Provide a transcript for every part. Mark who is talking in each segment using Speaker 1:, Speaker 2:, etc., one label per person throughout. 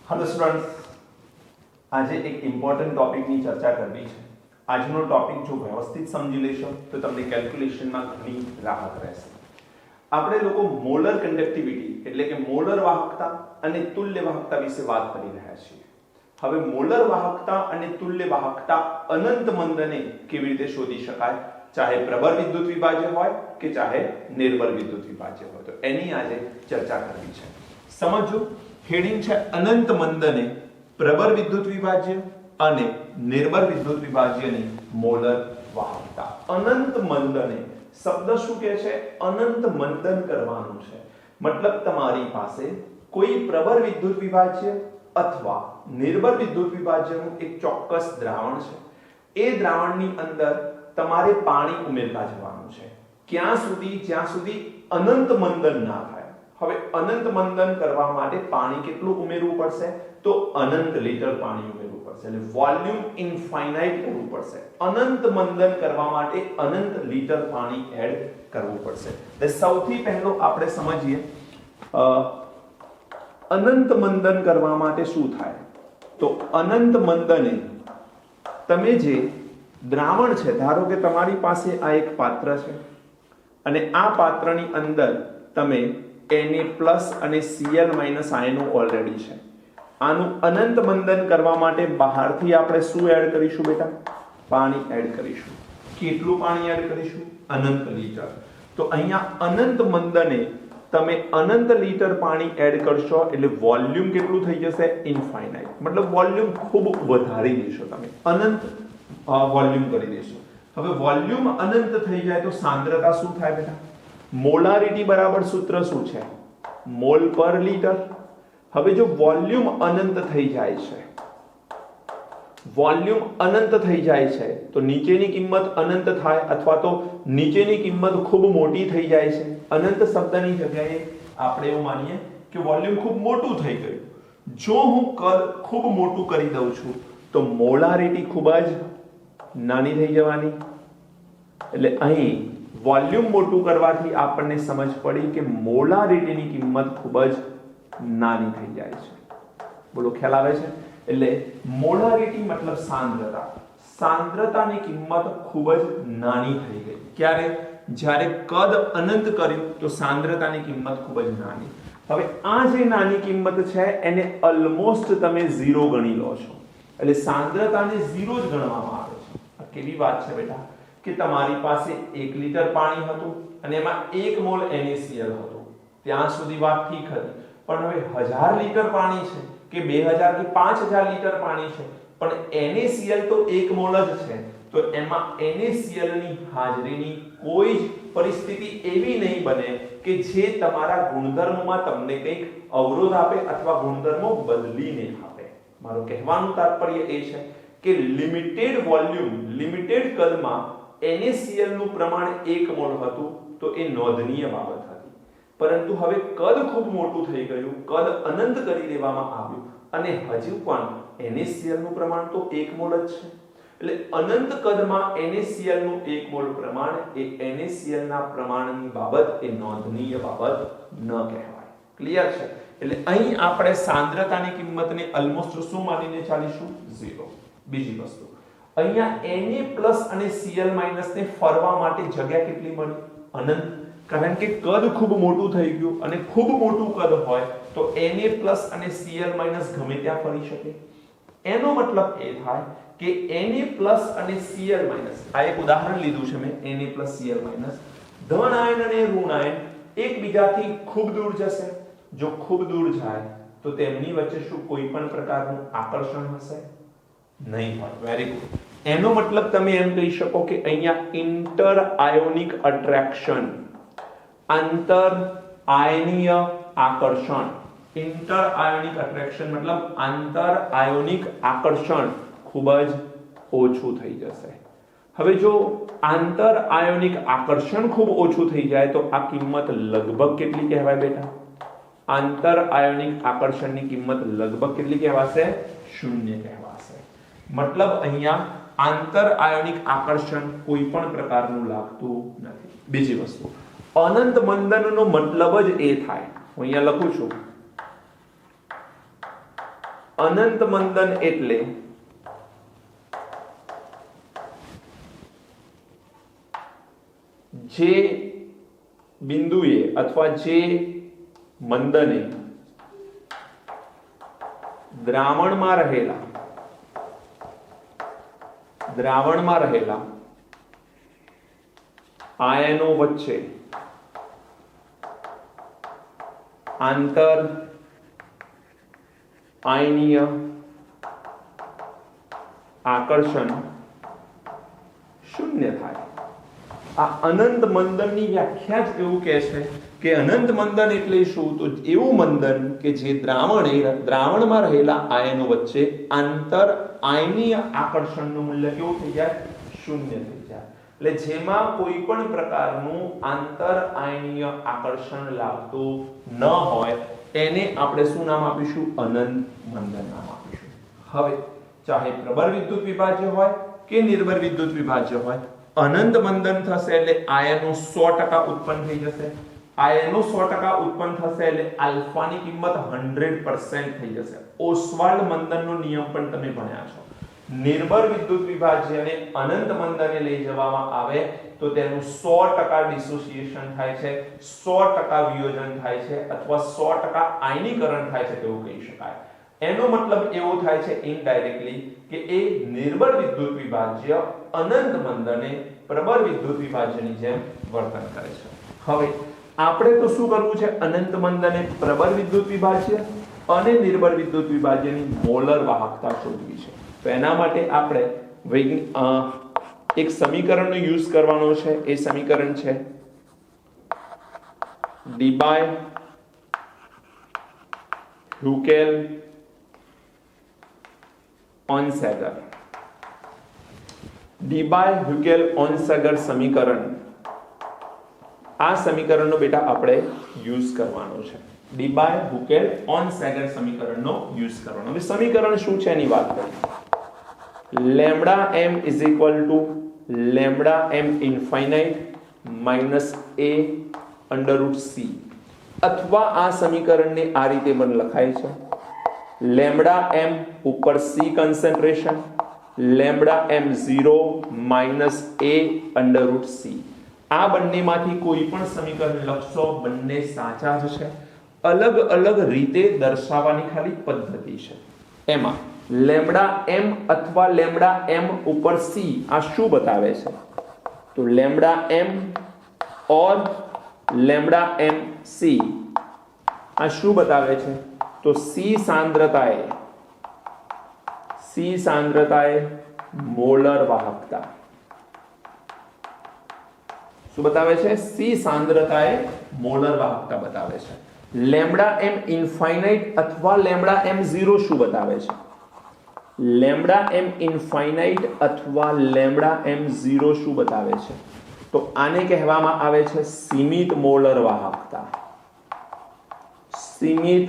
Speaker 1: Hello students, आज एक इम्पोर्टન્ટ topic ની ચર્ચા કરવી છે। આજનો ટોપિક જો વ્યવસ્થિત સમજી લેશો તો તમને કેલ્ક્યુલેશનમાં ઘણી રાહત રહેશે। આપણે લોકો મોલર કન્ડક્ટિવિટી એટલે કે મોલર વાહકતા અને તુલ્ય વાહકતા વિશે વાત કરી રહ્યા છીએ। હવે મોલર વાહકતા અને તુલ્ય વાહકતા અનંત મંદને કેવી રીતે શોધી શકાય, ચાહે પ્રબળ વિદ્યુત વિભાજ્ય હોય કે ચાહે નિર્બળ વિદ્યુત વિભાજ્ય હોય, તો એની આજે ચર્ચા કરવી છે। સમજો, हेडिंग છે અનંત મંદને પ્રબળ વિદ્યુત વિભાજ્ય અને નિર્બળ વિદ્યુત વિભાજ્યની મોલર વાહકતા। અનંત મંદને શબ્દ શું કહે છે? અનંત મંદન કરવાનું છે। મતલબ તમારી પાસે કોઈ પ્રબળ વિદ્યુત વિભાજ્ય અથવા નિર્બળ વિદ્યુત વિભાજ્યનું એક ચોક્કસ દ્રાવણ છે। એ દ્રાવણની અંદર તમારે પાણી ઉમેરતા જવાનું છે ક્યાં સુધી? જ્યાં સુધી અનંત મંદન ના થાય। હવે અનંત મંદન કરવા માટે પાણી કેટલું ઉમેરવું પડશે? તો અનંત લીટર પાણી ઉમેરવું પડશે, એટલે વોલ્યુમ ઇનફાઇનાઇટ કરવું પડશે। અનંત મંદન કરવા માટે અનંત લીટર પાણી એડ કરવું પડશે। એટલે સૌથી પહેલો આપણે સમજીએ અનંત મંદન કરવા માટે શું થાય। તો અનંત મંદને તમે જે દ્રાવણ છે, ધારો કે તમારી પાસે આ એક પાત્ર છે અને આ પાત્રની અંદર તમે Na+ અને Cl- આયનો ઓલરેડી છે। આનું અનંત મંદન કરવા માટે બહારથી આપણે શું એડ કરીશું બેટા? પાણી એડ કરીશું। કેટલું પાણી એડ કરીશું? અનંત લીટર। તો અહીંયા અનંત મંદને તમે અનંત લીટર પાણી એડ કરશો એટલે વોલ્યુમ કેટલું થઈ જશે? ઇનફાઇનાઇટ। મતલબ વોલ્યુમ ખૂબ વધારી દેશો, તમે અનંત વોલ્યુમ કરી દેશો। હવે વોલ્યુમ અનંત થઈ જાય તો સાંદ્રતા શું થાય બેટા? મોલારિટી બરાબર સૂત્ર શું છે? મોલ પર લીટર। હવે જો વોલ્યુમ અનંત થઈ જાય છે, વોલ્યુમ અનંત થઈ જાય છે તો નીચેની કિંમત અનંત થાય અથવા તો નીચેની કિંમત ખૂબ મોટી થઈ જાય છે। અનંત શબ્દની જગ્યાએ આપણે એવું માનીએ કે વોલ્યુમ ખૂબ મોટું થઈ ગયું। જો હું કદ ખૂબ મોટું કરી દઉં છું તો મોલારિટી ખૂબ જ નાની થઈ જવાની। એટલે અહીં વોલ્યુમ મોટું કરવાથી આપણને સમજ પડી કે મોલારિટીની કિંમત ખૂબ જ નાની થઈ જાય છે। બોલો, ખ્યાલ આવે છે? એટલે મોલારિટી મતલબ સાંદ્રતા, સાંદ્રતાની કિંમત ખૂબ જ નાની થઈ ગઈ। ક્યારે? જ્યારે કદ અનંત કર્યું તો સાંદ્રતાની કિંમત ખૂબ જ નાની। હવે આ જે નાની કિંમત છે એને ઓલમોસ્ટ તમે 0 ગણી લો છો, એટલે સાંદ્રતાને 0 જ ગણવામાં આવે છે। આ કેવી વાત છે બેટા કે તમારી પાસે 1 લીટર પાણી હતું અને એમાં 1 મોલ NaCl હતું, ત્યાં સુધી વાત ઠીક હતી। પણ હવે 1000 લીટર પાણી છે કે 2000 કે 5000 લીટર પાણી છે, પણ NaCl તો 1 મોલ જ છે, તો એમાં NaCl ની હાજરીની કોઈ જ પરિસ્થિતિ એવી નહીં બને કે જે તમારા ગુણધર્મમાં તમને કંઈક અવરોધ આપે અથવા ગુણધર્મો બદલીને આપે। મારું કહેવાનું તાત્પર્ય એ છે કે લિમિટેડ વોલ્યુમ, લિમિટેડ કદમાં NaCl નું પ્રમાણ 1 મોલ હતું તો એ નોંધનીય બાબત હતી। પરંતુ હવે કદ ખૂબ મોટું થઈ ગયું, કદ અનંત કરી દેવામાં આવ્યું અને હજુ પણ NaCl નું પ્રમાણ તો 1 મોલ જ છે। એટલે અનંત કદમાં NaCl નું 1 મોલ પ્રમાણ એ NaCl ના પ્રમાણની બાબત એ નોંધનીય બાબત ન કહેવાય। ક્લિયર છે? એટલે અહીં આપણે સાંદ્રતાની કિંમતને ઓલમોસ્ટ શું માનીને ચાલીશું? 0। બીજી વસ્તુ, અહીંયા Na+ અને Cl- ને ફરવા માટે જગ્યા કેટલી મળી? અનંત। કારણ કે કદ ખૂબ મોટું થઈ ગયું અને ખૂબ મોટું કદ હોય તો Na+ અને Cl- ગમે ત્યાં ફરી શકે। એનો મતલબ એ થાય કે Na+ અને Cl- આ એક ઉદાહરણ લીધું છે મેં, Na+ Cl- ધન આયન અને ઋણ આયન એકબીજાથી ખૂબ દૂર જશે। જો ખૂબ દૂર જાય તો તેમની વચ્ચે શું કોઈ પણ પ્રકારનું આકર્ષણ હશે? નહીં હોય। Very good. એનો મતલબ તમે એમ કહી શકો કે અહીંયા ઇન્ટર આયોનિક અટ્રેક્શન, આંતર આયનીય આકર્ષણ, ઇન્ટર આયોનિક અટ્રેક્શન મતલબ આંતર આયોનિક આકર્ષણ ખૂબ જ ઓછું થઈ જશે। હવે જો આંતર આયોનિક આકર્ષણ ખૂબ ઓછું થઈ જાય તો આ કિંમત લગભગ કેટલી કહેવાય બેટા? આંતર આયોનિક આકર્ષણની કિંમત લગભગ કેટલી કહેવાશે? 0 કહેવાશે। मतलब અહીંયા આંતર આયોનિક આકર્ષણ કોઈ પણ પ્રકારનું લાગતું નથી। બીજી વસ્તુ, અનંત મંદનનો મતલબ જ એ થાય, હું અહીંયા લખું છું અનંત મંદન એટલે જે બિંદુએ અથવા જે મંદને દ્રાવણમાં રહેલા આયનો વચ્ચે આંતર આયનીય આકર્ષણ શૂન્ય થાય. આ અનંત મંદનની વ્યાખ્યા જ એવું કહે છે કે અનંત મંદન એટલે શું? તો એવું મંદન કે જે દ્રાવણમાં રહેલા આયનો વચ્ચે આંતર આયનીય આકર્ષણનું મૂલ્ય કેવું થઈ જાય? શૂન્ય થઈ જાય. એટલે જેમાં કોઈ પણ પ્રકારનું આંતર આયનીય આકર્ષણ લાગતું ન હોય એને આપણે શું નામ આપીશું? અનંત મંદન નામ આપીશું. હવે ચાહે પ્રબળ વિદ્યુત વિભાજ્ય હોય કે નિર્બળ વિદ્યુત વિભાજ્ય હોય, અનંત મંદન થશે એટલે આયનો 100% ઉત્પન્ન થઈ જશે. આયનો 100% ઉત્પન્ન થશે એટલે આલ્ફાની કિંમત 100% થઈ જશે. ઓસ્વાલ્ડ મંદનનો નિયમ પણ તમે ભણ્યા છો. નિર્બળ વિદ્યુત વિભાજ્યને અનંત મંદને લઈ જવામાં આવે તો તેનું 100% ડિસોસિએશન થાય છે, 100% વિયોજન થાય છે અથવા 100% આયનીકરણ થાય છે તેવું કહી શકાય. એનો મતલબ એવો થાય છે ઇનડાયરેક્ટલી કે એ નિર્બળ વિદ્યુત વિભાજ્ય અનંત મંદને પ્રબળ વિદ્યુત વિભાજ્યની જેમ વર્તન કરે છે. હવે આપણે તો શું કરવું છે? અનંત મંદને પ્રબળ વિદ્યુત વિભાજ્ય અને નિર્બળ વિદ્યુત વિભાજ્યની મોલર વાહકતા શોધવી છે. તો એના માટે આપણે એક સમીકરણનો યુઝ કરવાનો છે. એ સમીકરણ છે ડી-બાય-હ્યુકેલ-ઓનસેગર. ડી-બાય-હ્યુકેલ-ઓનસેગર સમીકરણ, આ સમીકરણનો બેટા આપણે યુઝ કરવાનો છે. ડી-બાય-હ્યુકેલ-ઓનસેગર સમીકરણનો યુઝ કરવાનો. હવે સમીકરણ શું છે એની વાત કરીએ. Lambda m is equal to lambda m infinite minus a under root c, અથવા આ સમીકરણને આ રીતે પણ લખાય છે લેમ્બડા m ઉપર c concentration, lambda m 0 minus a under root c. આ બંનેમાંથી કોઈ પણ સમીકરણ લખશો બંને સાચા જ છે. અલગ અલગ રીતે દર્શાવવાની ખાલી પદ્ધતિ છે. એમાં લેમ્બડા m અથવા લેમ્બડા m ઉપર c આ શું બતાવે છે? તો લેમ્બડા m और લેમ્બડા m c આ શું બતાવે છે? તો c સાંદ્રતાએ મોલર વાહકતા. શું બતાવે છે? c સાંદ્રતાએ મોલર વાહકતા બતાવે છે. લેમ્બડા m ઇન્ફાઇનાઇટ અથવા લેમ્બડા m 0 શું બતાવે છે? લેમ્બડા m ઇન્ફાઇનાઇટ અથવા લેમ્બડા m 0 શું બતાવે છે? તો આને કહેવામાં આવે છે સીમિત મોલર વાહકતા. સીમિત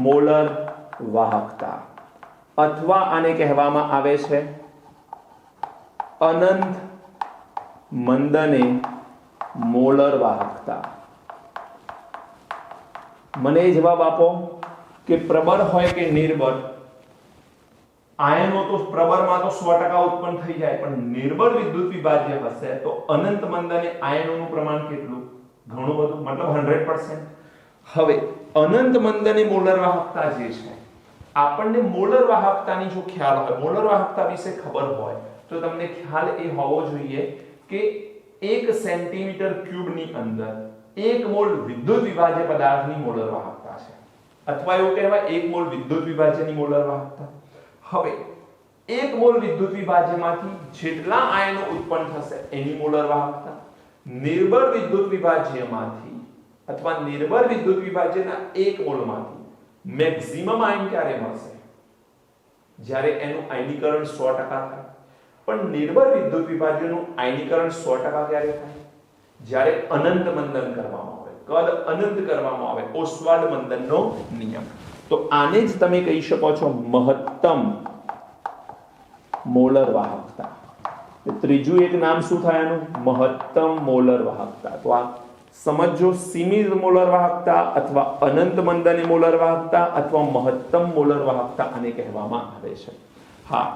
Speaker 1: મોલર વાહકતા અથવા આને કહેવામાં આવે છે અનંત મંદને મોલર વાહકતા. મને જવાબ આપો કે પ્રબળ હોય કે નિર્બળ, આયનો તો પ્રબળમાં તો 100% ઉત્પન્ન થઈ જાય, પણ નિર્બળ વિદ્યુત વિભાજ્ય હશે તો અનંત મંદને આયનોનું પ્રમાણ કેટલું? ઘણું બધું, મતલબ 100%. હવે અનંત મંદને મોલર વાહકતા જે છે, આપણને મોલર વાહકતાની જો ખ્યાલ હોય, મોલર વાહકતા વિશે ખબર હોય તો તમને ખ્યાલ એ હોવો જોઈએ કે 1 સેન્ટીમીટર ક્યુબની અંદર 1 મોલ વિદ્યુત વિભાજ્ય પદાર્થની મોલર વાહકતા છે, અથવા એવું કહેવાય 1 મોલ વિદ્યુત વિભાજ્યની મોલર વાહકતા. હવે 1 મોલ વિદ્યુત વિભાજ્યમાંથી જેટલા આયનો ઉત્પન્ન થશે એની મોલર વાહકતા, નિર્બળ વિદ્યુત વિભાજ્યમાંથી અથવા નિર્બળ વિદ્યુત વિભાજ્યના 1 મોલમાંથી મેક્સિમમ આયન ક્યારે મળશે? જ્યારે એનું આયનીકરણ 100% થાય. પણ નિર્બળ વિદ્યુત વિભાજ્યનું આયનીકરણ 100% ક્યારે થાય? જ્યારે અનંત મંદન કરવામાં આવે, કદ અનંત કરવામાં આવે, ઓસ્વાલ્ડ મંદનનો નિયમ. તો આને જ તમે કહી શકો છો મહત્તમ મોલર વાહકતા. ત્રીજું એક નામ શું થાય આનું? મહત્તમ મોલર વાહકતા. તો આ સમજો સીમિત મોલર વાહકતા અથવા અનંત મંદની મોલર વાહકતા અથવા મહત્તમ મોલર વાહકતા આને કહેવામાં આવે છે. હા,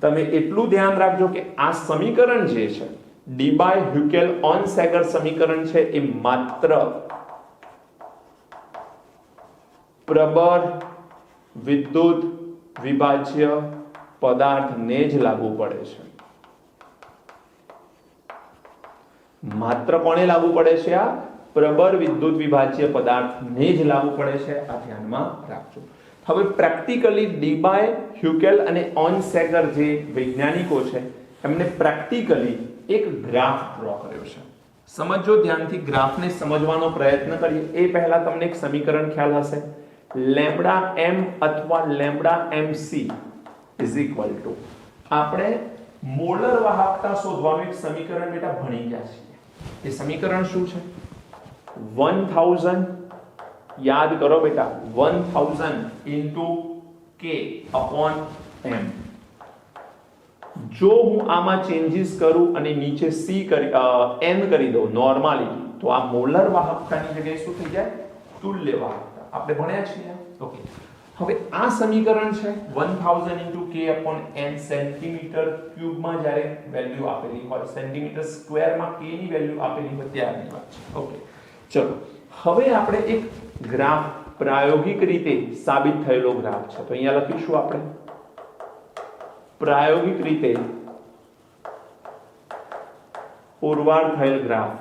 Speaker 1: તમે એટલું ધ્યાન રાખજો કે આ સમીકરણ જે છે ડી-બાય-હ્યુકેલ-ઓન-સેગર સમીકરણ છે એ માત્ર પ્રબળ વિદ્યુત વિભાજ્ય પદાર્થને જ લાગુ પડે છે. માત્ર કોને લાગુ પડે છે? આ પ્રબળ વિદ્યુત વિભાજ્ય પદાર્થને જ લાગુ પડે છે. આ ધ્યાનમાં રાખજો. હવે પ્રેક્ટિકલી ડી-બાય-હ્યુકેલ અને ઓન-સેગર જે વૈજ્ઞાનિકો છે એમને પ્રેક્ટિકલી એક ગ્રાફ ડ્રો કર્યો છે. સમજો ધ્યાનથી, ગ્રાફને સમજવાનો પ્રયત્ન કરીએ. એ પહેલા તમને એક સમીકરણ ખ્યાલ હશે, લેમ્બડા એમ અથવા lambda MC is equal to, આપણે મોલર વાહકતા શોધવાનું એક સમીકરણ બેટા ભણી ગયા છીએ. એ સમીકરણ શું છે? 1000, યાદ કરો બેટા, 1000 ઇન્ટુ કે અપોન એમ. જો હું આમાં ચેન્જીસ કરું અને નીચે સી એન કરી દઉં નોર્માલિટી, તો આ મોલર વાહકતાની જગ્યાએ શું થઈ જાય? તુલ્ય વાહકતા. આપણે ભણ્યા છીએ. ઓકે, હવે આ સમીકરણ છે 1000 ઇન્ટુ કે અપોન એન સેન્ટીમીટર ક્યુબમાં જ્યારે વેલ્યુ આપેલી હોય, સેન્ટીમીટર સ્ક્વેરમાં કે ની વેલ્યુ આપેલી હોય ત્યારની વાત છે. ઓકે, ચલો હવે આપણે એક ગ્રાફ પ્રાયોગિક રીતે સાબિત થયેલો ગ્રાફ છે, તો અહીંયા લખીશું આપણે પ્રાયોગિક રીતે પુરવાર થયેલ ગ્રાફ.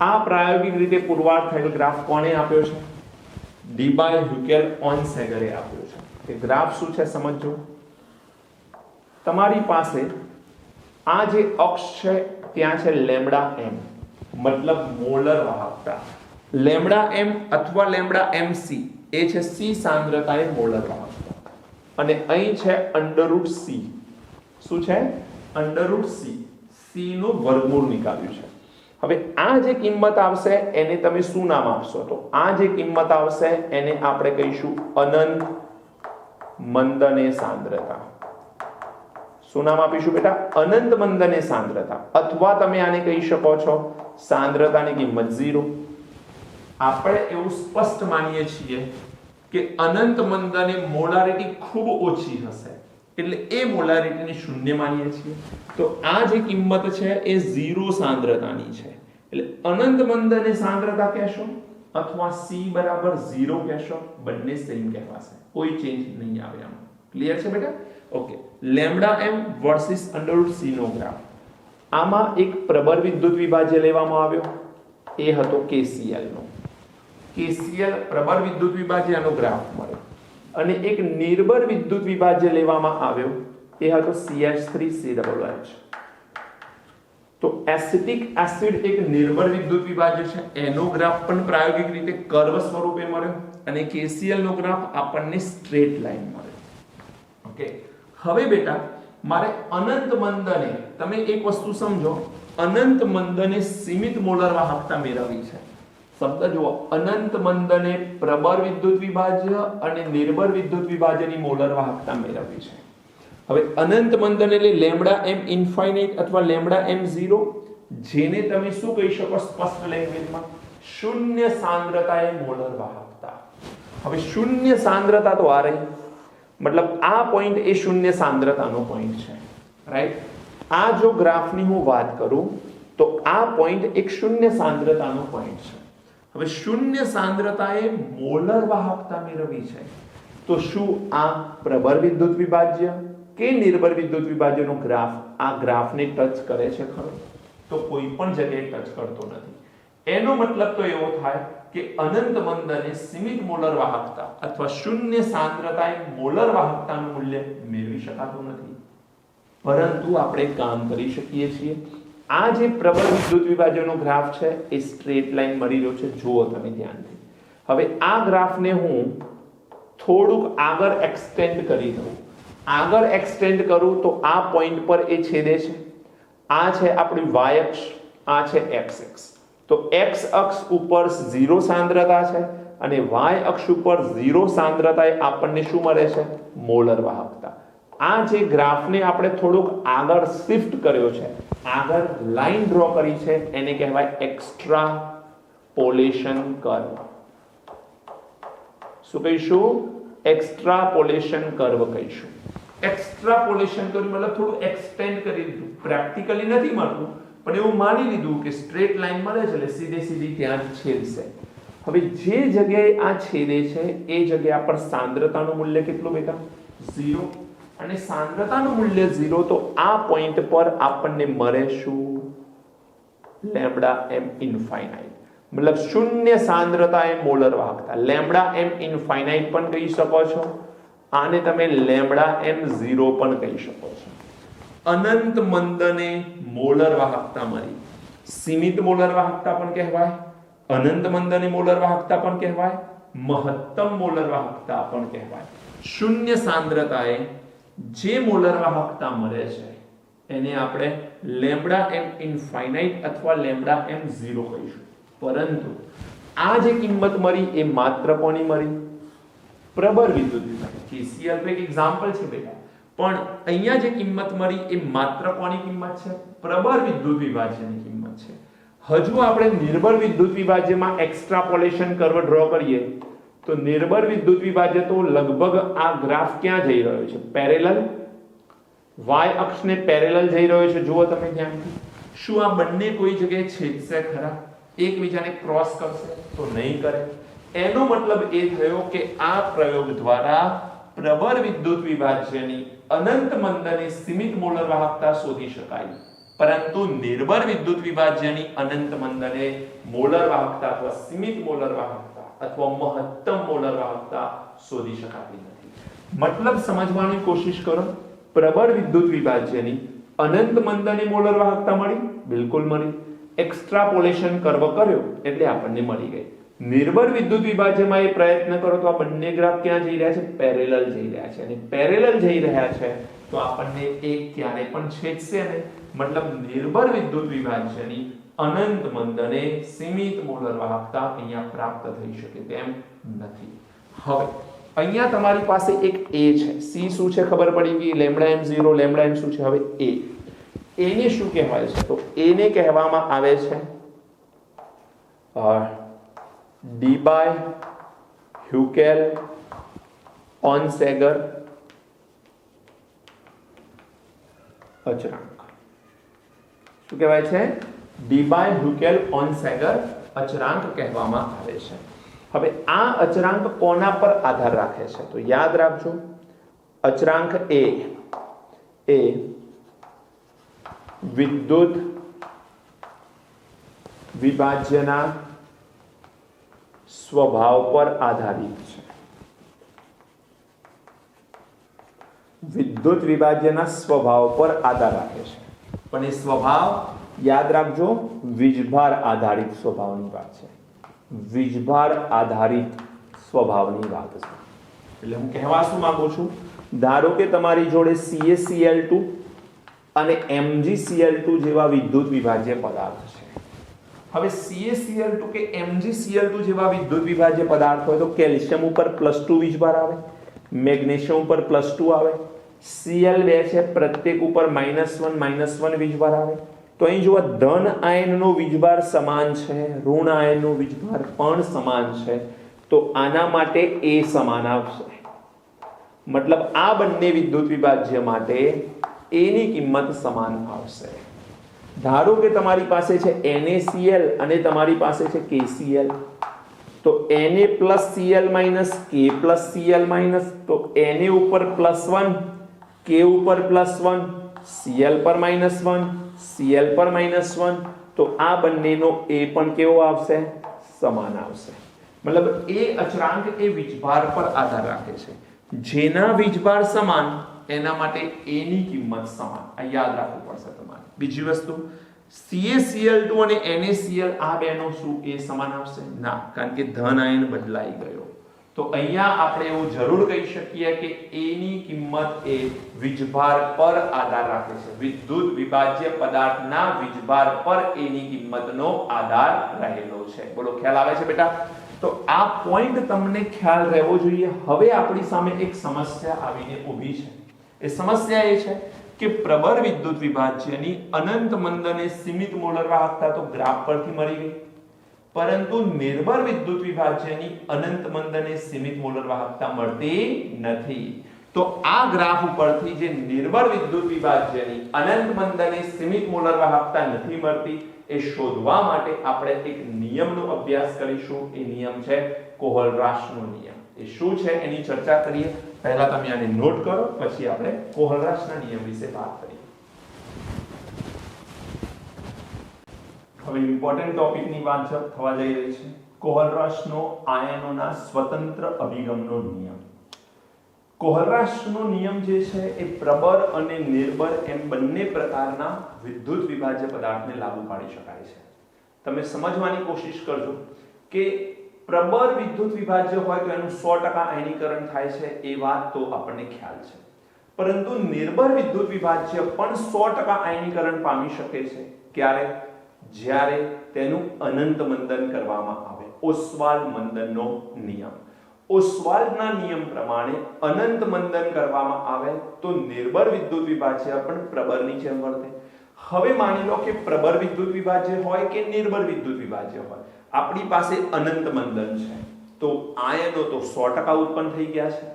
Speaker 1: આ પ્રાયોગિક રીતે પુરવાર થયેલ ગ્રાફ કોણે આપ્યો છે? ડી-બાય-હ્યુકેલ-ઓન-સેગરે આપ્યો છે. કે ગ્રાફ શું છે સમજો. તમારી પાસે આ જે અક્ષ છે ત્યાં છે લેમ્બડા એમ, મતલબ મોલર વાહકતા. લેમ્બડા એમ અથવા લેમ્બડા એમસી એ છે સી સાંદ્રતાએ મોલર વાહકતા, અને અહીં છે અંડરરૂટ સી. શું છે? Under root C. સી નું વર્ગમૂળ નીકાળ્યું છે. હવે આ જે કિંમત આવશે એને તમે શું નામ આપશો? તો આ જે કિંમત આવશે એને આપણે કહીશું અનંત મંદને સાંદ્રતા. શું નામ આપીશું બેટા? અનંત મંદને સાંદ્રતા. અથવા તમે આને કહી શકો છો સાંદ્રતાની કિંમત 0. આપણે એવું સ્પષ્ટ માનીએ છીએ કે અનંત મંદને મોલારિટી ખૂબ ઓછી હશે, એટલે એ મોલારિટીને શૂન્ય માનીએ છીએ. તો આ જે કિંમત છે એ 0 સાંદ્રતાની છે, એટલે અનંત મંદને સાંદ્રતા કહેશો અથવા c બરાબર 0 કહેશો. બંને સેમ કહેવાશે, કોઈ ચેન્જ નહીં આવે આમાં. ક્લિયર છે બેટા? ઓકે, લેમ્બડા એમ વર્સિસ અંડરરૂટ સી નો ગ્રાફ. આમાં એક પ્રબળ વિદ્યુત વિભાજ્ય લેવામાં આવ્યો, એ હતો KCl નો. KCl પ્રબળ વિદ્યુત વિભાજ્યનો ગ્રાફ મળ્યો. અને એક નિર્બળ વિદ્યુત વિભાજ્ય લેવામાં આવ્યો, એ હતો CH3COOH. તો એસિટિક એસિડ એક નિર્બળ વિદ્યુત વિભાજ્ય છે, એનો ગ્રાફ પણ પ્રાયોગિક રીતે કર્વ સ્વરૂપે મળ્યો, અને KCl નો ગ્રાફ આપણને સ્ટ્રેટ લાઈન મળ્યો. ઓકે, હવે બેટા મારે અનંત મંદને, તમે એક વસ્તુ સમજો, અનંત મંદને સીમિત મોલર વાહકતા મેળવવી છે. શબ્દ જુઓ, અનંત મંદને પ્રબળ વિદ્યુત વિભાજ્ય અને નિર્બળ વિદ્યુત વિભાજ્યની મોલર વાહકતા મેળવવી છે. હવે અનંત મંદન એટલે લેમ્બડા એમ ઇન્ફાઇનાઇટ અથવા લેમ્બડા એમ 0, જેને તમે શું કહી શકો સ્પષ્ટ લેંગ્વેજમાં? શૂન્ય સાંદ્રતાએ મોલર વાહકતા. હવે શૂન્ય સાંદ્રતા તો આ રહી, મતલબ આ પોઈન્ટ એ શૂન્ય સાંદ્રતાનો પોઈન્ટ છે, રાઈટ? આ જો ગ્રાફની હું વાત કરું તો આ પોઈન્ટ એક શૂન્ય સાંદ્રતાનો પોઈન્ટ છે. હવે શૂન્ય સાંદ્રતાએ મોલર વાહકતા મેળવવી છે, તો શું આ પ્રબળ વિદ્યુત વિભાજ્ય કે નિર્બળ વિદ્યુત વિભાજ્યનો ગ્રાફ આ ગ્રાફને ટચ કરે છે ખરો? તો કોઈ પણ જગ્યાએ ટચ કરતો નથી. એનો મતલબ તો એવો થાય કે અનંત મંદને સીમિત મોલર વાહકતા અથવા શૂન્ય સાંદ્રતાએ મોલર વાહકતાનું મૂલ્ય મેળવી શકાતું નથી. પરંતુ આપણે કામ કરી શકીએ છીએ. આ જે પ્રબળ વિદ્યુત વિભાજ્યનો ગ્રાફ છે એ સ્ટ્રેટ લાઈન મળી રહ્યો છે, જુઓ તમે ધ્યાનથી. હવે આ ગ્રાફને હું થોડુંક આગળ એક્સટેન્ડ કરી દઉં. આગળ એક્સટેન્ડ કરું તો આ પોઈન્ટ પર એ છેદે છે. આ છે આપણી y અક્ષ, આ છે x અક્ષ. તો x અક્ષ ઉપર 0 સાંદ્રતા છે અને y અક્ષ ઉપર 0 સાંદ્રતાએ આપણને શું મળે છે? મોલર વાહકતા. આ જે ગ્રાફને આપણે થોડુંક આગળ શિફ્ટ કર્યો છે આગળ લાઈન ડ્રો કરી છે એને કહેવાય એક્સ્ટ્રાપોલેશન કર્વ. શું કહીશું? એક્સ્ટ્રાપોલેશન કર્વ કહીશું. એક્સ્ટ્રાપોલેશન કર્વ મતલબ થોડું એક્સટેન્ડ કરી દીધું. પ્રેક્ટિકલી નથી મળતું પણ એવું માની લીધું કે સ્ટ્રેટ લાઈન મળે છે એટલે સીધે સીધી ત્યાં જ છેદશે. હવે જે જગ્યાએ આ છેદે છે એ જગ્યા પર સાંદ્રતાનું મૂલ્ય કેટલું બેટા? 0. અને સાંદ્રતાનું મૂલ્ય 0 તો આ પોઈન્ટ પર આપણને મળે શું? લેમ્બડા એમ ઇનફાઇનાઇટ. મતલબ શૂન્ય સાંદ્રતા એ મોલર વાહકતા. લેમ્બડા એમ ઇનફાઇનાઇટ પણ કહી શકો છો. આને તમે લેમ્બડા એમ 0 પણ કહી શકો છો. અનંત મંદને મોલર વાહકતા મળી. સીમિત મોલર વાહકતા પણ કહેવાય, અનંત મંદને મોલર વાહકતા પણ કહેવાય, મહત્તમ મોલર વાહકતા પણ કહેવાય. શૂન્ય સાંદ્રતાએ જે મોલર વાહકતા મળે છે એને આપણે લેમ્બડા એમ ઇનફાઇનાઇટ અથવા લેમ્બડા એમ 0 કહીશું. પરંતુ આ જે કિંમત મળી એ માત્ર કોની મળી? પ્રબળ વિદ્યુત વિભાજ્ય. KCL એક એક્ઝામ્પલ છે બેટા, પણ અહીંયા જે કિંમત મળી એ માત્ર કોની કિંમત છે? પ્રબળ વિદ્યુત વિભાજ્યની કિંમત છે. હજુ આપણે નિર્બળ વિદ્યુત વિભાજ્યમાં એક્સ્ટ્રાપોલેશન કર્વ ડ્રો કરીએ તો નિર્બળ વિદ્યુત વિભાજ્ય તો લગભગ આ ગ્રાફ ક્યાં જઈ રહ્યો છે? પેરેલલ, y અક્ષને પેરેલલ જઈ રહ્યો છે. જુઓ તમે ધ્યાનથી. શું આ બંને કોઈ જગ્યાએ છેદશે ખરા? એકબીજાને ક્રોસ કરશે? તો નહીં કરે. એનો મતલબ એ થયો કે આ પ્રયોગ દ્વારા પ્રબળ વિદ્યુત વિભાજ્યની અનંત મંદને સીમિત મોલર વાહકતા શોધી શકાય, પરંતુ નિર્બળ વિદ્યુત વિભાજ્યની અનંત મંદને મોલર વાહકતા અથવા સીમિત મોલર વાહકતા અથવા મહત્તમ મોલર વાહકતા શોધી શકાતી નથી. મતલબ સમજવાની કોશિશ કરો. પ્રબળ વિદ્યુત વિભાજ્યની અનંત મંદની મોલર વાહકતા મળી? બિલકુલ મળી. એક્સ્ટ્રાપોલેશન કર્વ કર્યો એટલે આપણને મળી ગઈ. નિર્બળ વિદ્યુત વિભાજ્યમાં એ પ્રયત્ન કરો તો આ બંને ગ્રાફ ક્યાં જઈ રહ્યા છે? પેરેલલ જઈ રહ્યા છે. અને પેરેલલ જઈ રહ્યા છે તો આપણને એક ક્યારે પણ છેદશે નહીં. મતલબ નિર્બળ વિદ્યુત વિભાજ્યની અનંત મંદને સીમિત મોલર વાહકતા અહીંયા પ્રાપ્ત થઈ શકે તેમ નથી. હવે અહીંયા તમારી પાસે એક a છે. c શું છે ખબર પડી ગઈ. લેમ્બડા એમ 0, લેમ્બડા એમ શું છે? હવે a ને શું કહેવાય છે? તો a ને કહેવામાં આવે છે ડી બાય હ્યુકેલ ઓનસેગર અચળાંક. શું કહેવાય છે? ડી બાય હ્યુકેલ ઓનસેગર અચળાંક કહેવામાં આવે છે. હવે આ અચળાંક કોના પર આધાર રાખે છે? તો યાદ રાખજો, અચળાંક એ વિદ્યુત વિભાજ્યના સ્વભાવ પર આધારિત છે. વિદ્યુત વિભાજ્યના સ્વભાવ પર આધાર રાખે છે. પણ એ સ્વભાવ યાદ રાખજો, વીજભાર આધારિત સ્વભાવની વાત છે. વીજભાર આધારિત સ્વભાવની વાત છે. એટલે હું કહેવા શું માંગુ છું? ધારો કે તમારી જોડે CaCl2 અને MgCl2 જેવા વિદ્યુત વિભાજ્ય પદાર્થ છે. હવે CaCl2 કે MgCl2 જેવા વિદ્યુત વિભાજ્ય પદાર્થ હોય તો કેલ્શિયમ ઉપર +2 વીજભાર આવે, મેગ્નેશિયમ ઉપર +2 આવે, Cl2 છે પ્રત્યેક ઉપર -1 વીજભાર આવે. તો અહીં જો ધન આયનનો વીજભાર સમાન છે, ઋણ આયનનો વીજભાર પણ સમાન છે, તો આના માટે A સમાન આવશે. મતલબ આ બંને વિદ્યુત વિભાજ્ય માટે A ની કિંમત સમાન આવશે. ધારો કે તમારી પાસે છે NaCl અને તમારી પાસે છે KCl, તો Na+Cl K+Cl તો Na ઉપર +1, K ઉપર +1, Cl પર -1, Cl પર -1, તો આ બંનેનો A પણ કેવો આવશે? સમાન આવશે. મતલબ એ અચળાંક એ વીજભાર પર આધાર રાખે છે. જેના વીજભાર સમાન એના માટે A ની કિંમત સમાન. આ યાદ રાખવું પડશે તમારે. બીજી વસ્તુ, CaCl2 અને NaCl આ બેનો શું એ સમાન આવશે? ના, કારણ કે ધન આયન બદલાઈ ગયો. તો અહીંયા આપણે એવું જરૂર કહી શકીએ કે A ની કિંમત એ વીજભાર પર આધાર રાખે છે. વિદ્યુત વિભાજ્ય પદાર્થના વીજભાર પર A ની કિંમતનો આધાર રહેલો છે. બોલો, ખ્યાલ આવે છે બેટા? તો આ પોઈન્ટ તમને ખ્યાલ રહેવો જોઈએ. હવે આપણી સામે એક સમસ્યા આવીને ઊભી છે. એ સમસ્યા એ છે કે પ્રબળ વિદ્યુત વિભાજ્યની અનંત મંદ અને સીમિત મોલર વાહકતા તો ગ્રાફ પરથી મળી ગઈ, પરંતુ નિર્બળ વિદ્યુત વિભાજ્યની અનંત મંદ અને સીમિત મોલર વાહકતા મળતી નથી. તો આ ગ્રાફ ઉપરથી જે નિર્બળ વિદ્યુત વિભાજ્યની અનંત મંદ અને સીમિત મોલર વાહકતા નથી મળતી એ શોધવા માટે આપણે એક નિયમનો અભ્યાસ કરીશું. એ નિયમ છે કોહલરાશનો નિયમ. એ શું છે એની ચર્ચા કરીએ. પહેલા તમે આને નોટ કરો, પછી આપણે કોહલરાશના નિયમ વિશે વાત કરીએ. હવે ઇમ્પોર્ટન્ટ ટોપિકની વાત થવા જઈ રહી છે. કોહલરાશનો આયનોના સ્વતંત્ર અભિગમનો નિયમ. કોહલરાશનો નિયમ જે છે એ પ્રબળ અને નિર્બળ એમ બંને પ્રકારના વિદ્યુત વિભાજ્ય પદાર્થને લાગુ પાડી શકાય છે. તમે સમજવાની કોશિશ કરજો કે પ્રબળ વિદ્યુત વિભાજ્ય હોય તો એનું 100% આયનીકરણ થાય છે, એ વાત તો આપણને ખ્યાલ છે. પરંતુ નિર્બળ વિદ્યુત વિભાજ્ય પણ 100% આયનીકરણ પામી શકે છે. ક્યારે? જ્યારે તેનું અનંત મંદન કરવામાં આવે. ઓસ્વાલ્ડ મંદનનો નિયમ. ઓસ્વાલ્ડના નિયમ પ્રમાણે અનંત મંદન કરવામાં આવે તો નિર્બળ વિદ્યુત વિભાજ્ય પણ પ્રબળની જેમ વર્તે. હવે માની લો કે પ્રબળ વિદ્યુત વિભાજ્ય હોય કે નિર્બળ વિદ્યુત વિભાજ્ય હોય, આપણી પાસે અનંત મંદન છે, તો આયનો તો 100% ઉત્પન્ન થઈ ગયા છે.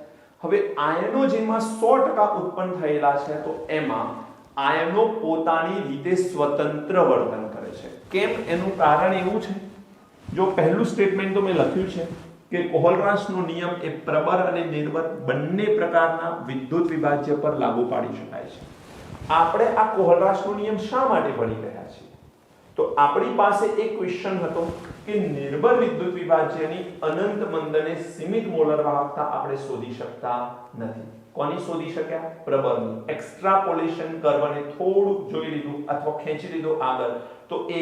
Speaker 1: હવે આયનો જેમાં 100% ઉત્પન્ન થયેલા છે તો એમાં આયનો પોતાની રીતે સ્વતંત્ર વર્તન કરે છે. કેમ? એનું કારણ એવું છે, જો પહેલું સ્ટેટમેન્ટ તો મેં લખ્યું છે કે કોહલરાશનો નિયમ એ પ્રબળ અને નિર્બળ બંને પ્રકારના વિદ્યુત વિભાજ્ય પર લાગુ પાડી શકાય છે. આપણે આ કોહલરાશનો નિયમ શા માટે ભણી રહ્યા છીએ? તો આપણી પાસે એક ક્વેશ્ચન હતો કે નિર્બળ વિદ્યુત વિભાજ્યની અનંત મંદ અને સીમિત મોલર વાહકતા આપણે શોધી શકતા નથી. કોની શોધી શક્યા? પ્રબળની. એક્સ્ટ્રાપોલેશન કર્વને થોડુંક જોઈ લીધું અથવા ખેંચી લીધું આગળ, તો એ y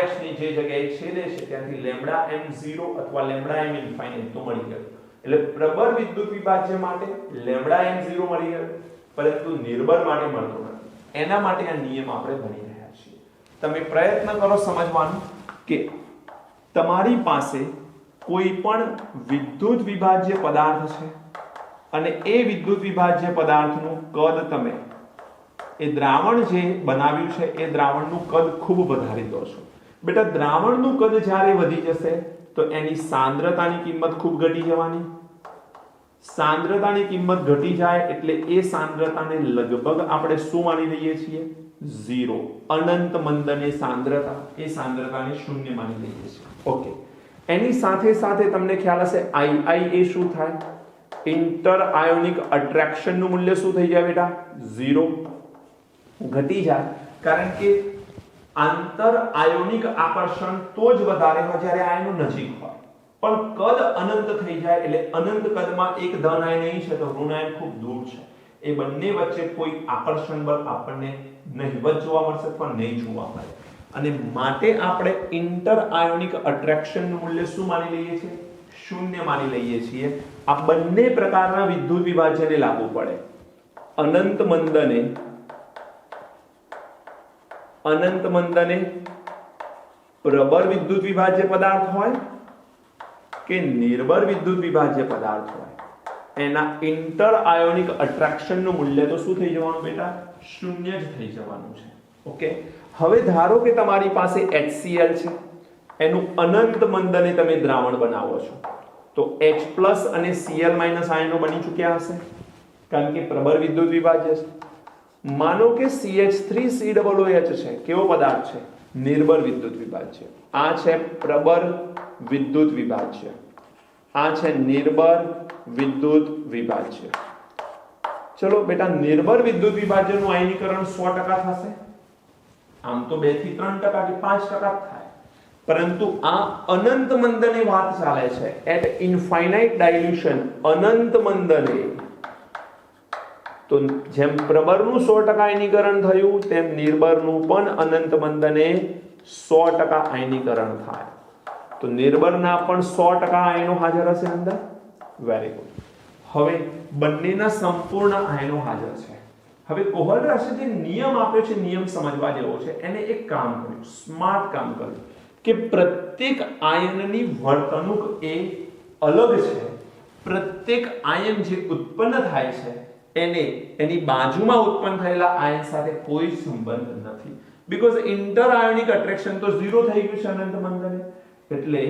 Speaker 1: અક્ષની જે જગ્યાએ છેદે છે ત્યાંથી λm0 અથવા λm ઇન્ફાઇનાઇટ તો મળી ગયું. એટલે પ્રબળ વિદ્યુત વિભાજ્ય માટે λm0 મળી ગયું, પરંતુ નિર્બળ માટે મળતો નથી. એના માટે આ નિયમ આપણે ભણી રહ્યા છીએ. તમે પ્રયત્ન કરો સમજવાનો કે તમારી પાસે કોઈ પણ વિદ્યુત વિભાજ્ય પદાર્થ છે અને એ વિદ્યુત વિભાજ્ય પદાર્થનું કદ તમે એ દ્રાવણ જે બનાવ્યું છે એ દ્રાવણનું કદ ખૂબ વધારી દો છો. બેટા, દ્રાવણનું કદ જ્યારે વધી જશે તો એની સાંદ્રતાની કિંમત ખૂબ ઘટી જવાની. સાંદ્રતાની કિંમત ઘટી જાય એટલે એ સાંદ્રતાને લગભગ આપણે શું માની લઈએ છીએ? 0. અનંત મંદને સાંદ્રતા, એ સાંદ્રતાને શૂન્ય માની લઈએ છીએ. ઓકે, એની સાથે સાથે તમને ખ્યાલ હશે II એ શું થાય? ઇન્ટર આયોનિક અટ્રેક્શન નું મૂલ્ય શું થઈ જાય બેટા? 0. ઘટી જાય, કારણ કે આંતર આયોનિક આકર્ષણ તો જ વધારે હોય જ્યારે આયનો નજીક હોય, પણ કદ અનંત થઈ જાય એટલે અનંત કદમાં એક ધન આયન અહીં છે તો ઋણ આયન ખૂબ દૂર છે, એ બંને વચ્ચે કોઈ આકર્ષણ બળ આપણને નહિવત જોવા મળશે અથવા નહીં જોવા મળે. અને માટે આપણે ઇન્ટર આયોનિક અટ્રેક્શન નું મૂલ્ય શું માની લઈએ છીએ? 0 માની લઈએ છીએ. આ બંને પ્રકારના વિદ્યુત વિભાજ્યને લાગુ પડે. અનંત મંદને પ્રબળ વિદ્યુત વિભાજ્ય પદાર્થ હોય કે નિર્બળ વિદ્યુત વિભાજ્ય પદાર્થ હોય, એના ઇન્ટર આયોનિક અટ્રેક્શન નું મૂલ્ય તો શું થઈ જવાનું બેટા? 0 જ થઈ જવાનું છે. ઓકે, હવે ધારો કે તમારી પાસે HCl છે, એનું અનંત મંદને તમે દ્રાવણ બનાવો છો, તો H+ અને Cl- આયનો બની ચૂક્યા હશે, કારણ કે પ્રબળ વિદ્યુત વિભાજ્ય છે. માનો કે CH3COOH છે, કેવો પદાર્થ છે? નિર્બળ વિદ્યુત વિભાજ્ય. આ છે પ્રબળ વિદ્યુત વિભાજ્ય, આ છે નિર્બળ વિદ્યુત વિભાજ્ય. ચલો બેટા, નિર્બળ વિદ્યુત વિભાજ્યનું આયનીકરણ 100% થશે. આમ તો 2 થી 3% કે 5% થાય, પરંતુ આ અનંત મંદને વાત ચાલે છે. એટ ઇન્ફાઇનાઇટ ડાયલ્યુશન અનંત મંદને, તો જેમ પ્રબળનું 100% આયનીકરણ થયું તેમ નિર્બળનું પણ અનંત મંદને 100% આયનીકરણ થાય. તો નિર્બળના પણ 100% આયનો હાજર હશે અંદર. Very good. હવે બંનેના સંપૂર્ણ આયનો હાજર છે. હવે કોહલરાશે જે નિયમ આપ્યો છે, નિયમ સમજવા જેવો છે. એને એક કામ કર્યું, સ્માર્ટ કામ કર્યું કે પ્રત્યેક આયનની વર્તણૂક એ અલગ છે. પ્રત્યેક આયન જે ઉત્પન્ન થાય છે એની બાજુમાં ઉત્પન્ન થયેલા આયન સાથે કોઈ સંબંધ નથી, બીકોઝ ઇન્ટર આયોનિક એટ્રેક્શન તો 0 થઈ ગયું છે અનંત મંદને. એટલે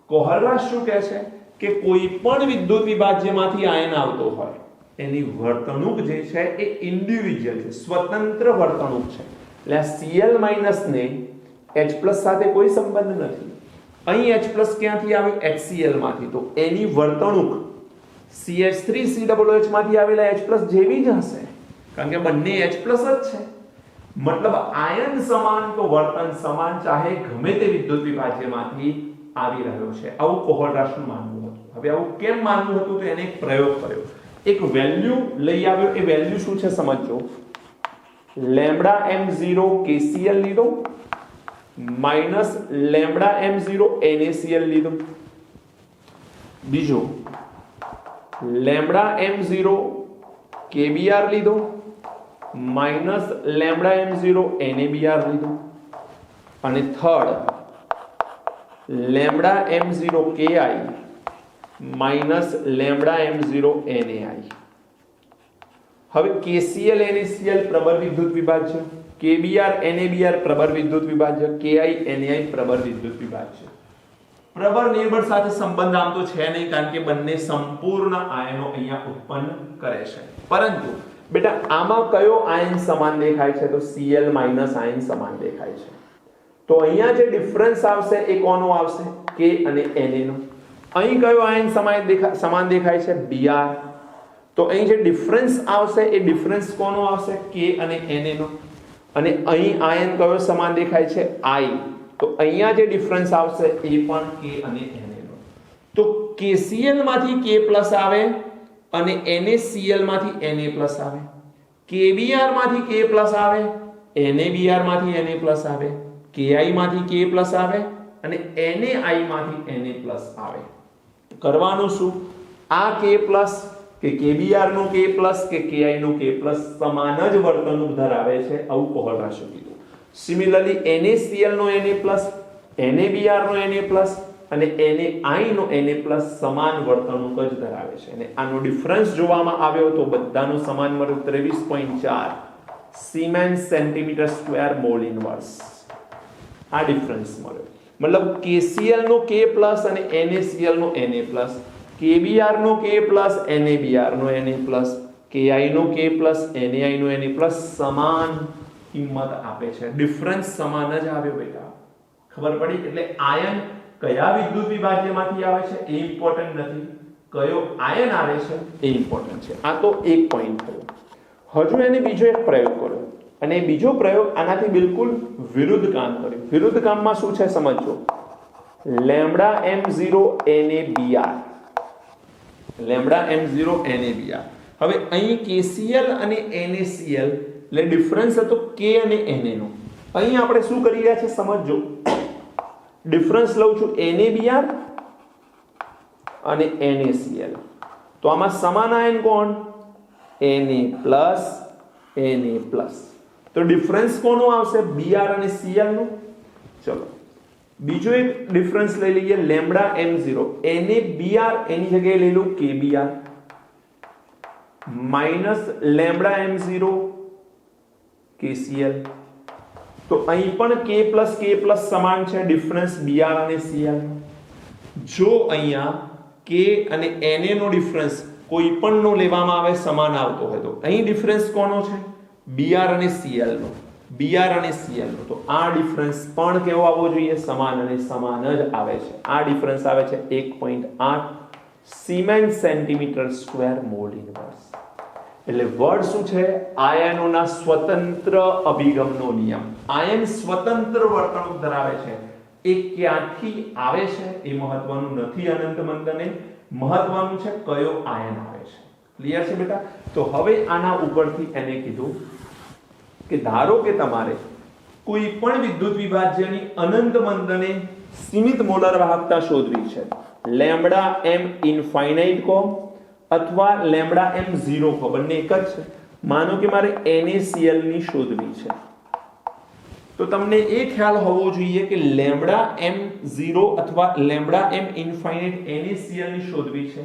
Speaker 1: કોહલરાશ શું કહે છે કે કોઈ પણ વિદ્યુત વિભાજ્યમાંથી આયન આવતો હોય એની વર્તણૂક જે છે એ ઇન્ડિવિડ્યુઅલ છે, સ્વતંત્ર વર્તણૂક છે. એટલે Cl- ને H+ સાથે કોઈ સંબંધ નથી. અહીં H+ ક્યાંથી આવ્યું? HCl માંથી. તો એની વર્તણૂક CH3COOH માંથી આવેલા H+ જેવી જ હશે, કારણ કે બંને H+ જ છે. મતલબ આયન સમાન તો વર્તન સમાન, ચાહે ગમે તે વિદ્યુત વિભાજ્યમાંથી આવી રહ્યો છે. આવું કોહલરાશનું માનવું હતું. હવે આવું કેમ માનવું હતું? તો એને એક પ્રયોગ કર્યો, એક વેલ્યુ લઈ આવ્યો. એ વેલ્યુ શું છે સમજો. λm0 KCl લીધો માઈનસ λm0 NaCl લીધો. બીજો λm0 KBr લીધો માઈનસ λm0 NaBr લીધો. અને third λm0 Ki minus λm0 NaI. હવે KCl NaCl પ્રબળ વિદ્યુત વિભાજ્ય, KBr NaBr પ્રબળ વિદ્યુત વિભાજ્ય, Ki NaI પ્રબળ વિદ્યુત વિભાજ્ય. પ્રબળ નિર્બળ સાથે સંબંધ આમ તો છે નહીં, કારણ કે બંને સંપૂર્ણ આયનો અહીંયા ઉત્પન્ન કરે છે. પરંતુ બેટા આમાં કયો આયન સમાન દેખાય છે? તો Cl- આયન સમાન દેખાય છે. તો અહીંયા જે ડિફરન્સ આવશે એ કોનો આવશે? K અને Na નો. અહીં કયો આયન સમાન દેખાય છે? Br. તો અહીં જે ડિફરન્સ આવશે એ ડિફરન્સ કોનો આવશે? K અને Na નો. અને અહીં આયન કયો સમાન દેખાય છે? I. તો અહીંયા જે ડિફરન્સ આવશે એ પણ K અને Na નો. તો KCl માંથી K+ આવે અને NaCl માંથી Na+ આવે, KBr માંથી K+ આવે, NaBr માંથી Na+ આવે, Ki માંથી K+ આવે અને NaI માંથી Na+ આવે. કરવાનું શું? આ K+ કે KBr નો K+ કે Ki નો K+ સમાન જ વર્તણૂક ધરાવે છે, આવું કોહલરાશે કીધું. સિમિલરલી NaCl નો Na+, NaBr નો Na+ અને NaI નો Na+ સમાન વર્તણૂક જ ધરાવે છે. અને આનો ડિફરન્સ જોવામાં આવ્યો તો બધાનો સમાન મળ્યો 23.4 siemens centimetre square mall inverse. આ ડિફરન્સ મળ્યો. મતલબ KCl નો K+ અને NaCl નો Na+, KBr નો K+, NaBr નો Na+, Ki નો K+, NaI નો Na+ સમાન કિંમત આપે છે. ડિફરન્સ સમાન જ આવ્યો બેટા. ખબર પડી? એટલે આયન કયા વિદ્યુત વિભાજ્યમાંથી આવે છે એ ઇમ્પોર્ટન્ટ નથી, કયો આયન આવે છે એ ઇમ્પોર્ટન્ટ છે. આ તો એક પોઈન્ટ થયો. હજુ એને બીજો એક પ્રયોગ કર્યો, અને બીજો પ્રયોગ આનાથી બિલકુલ વિરુદ્ધ કામ કર્યું. વિરુદ્ધ કામમાં શું છે સમજો. λm0 NaBr, λm0 NaBr. હવે અહીં KCl અને NaCl એટલે ડિફરન્સ હતો K અને Na નો. અહીં આપણે શું કરી રહ્યા છે સમજો. ડિફરન્સ લઉં છું NaBr અને NaCl. તો આમાં સમાન આયન કોણ? Na+. તો ડિફરન્સ કોનો આવશે? Br અને Cl નો. ચલો બીજો એક ડિફરન્સ લઈ લઈએ. λm0 NaBr એની જગ્યાએ લઈ લઉં KBr માઈનસ λm0 KCl. તો અહીં પણ K+ સમાન છે, ડિફરન્સ Br અને Cl. જો અહીંયા K અને Na નો ડિફરન્સ કોઈ પણ નો લેવામાં આવે સમાન આવતો હોય તો અહીં ડિફરન્સ કોનો છે? Br અને Cl નો. Br અને Cl નો. તો આ ડિફરન્સ પણ કેવો આવવો જોઈએ? સમાન, અને સમાન જ આવે છે. આ ડિફરન્સ આવે છે 1.8 siemens centimetre square mall inverse. એટલે વર્ડ શું છે? આયનોના સ્વતંત્ર અભિગમનો નિયમ. આયન સ્વતંત્ર વર્તણૂક ધરાવે છે. એ ક્યાંથી આવે છે એ મહત્વનું નથી અનંત મંદને, મહત્વનું છે કયો આયન આવે છે. ક્લિયર છે બેટા? તો હવે આના ઉપરથી એને કીધું કે ધારો કે તમારે કોઈ પણ વિદ્યુત વિભાજ્યની અનંત મંદને સીમિત મોલર વાહકતા શોધવી છે. λm ઇન્ફાઇનાઇટ કહો અથવા λm0 કહો, બંને એક જ છે. માનો કે મારે NaCl ની શોધવી છે, તો તમને એ ખ્યાલ હોવો જોઈએ કે λm0 અથવા λm ઇન્ફાઇનાઇટ NaCl ની શોધવી છે,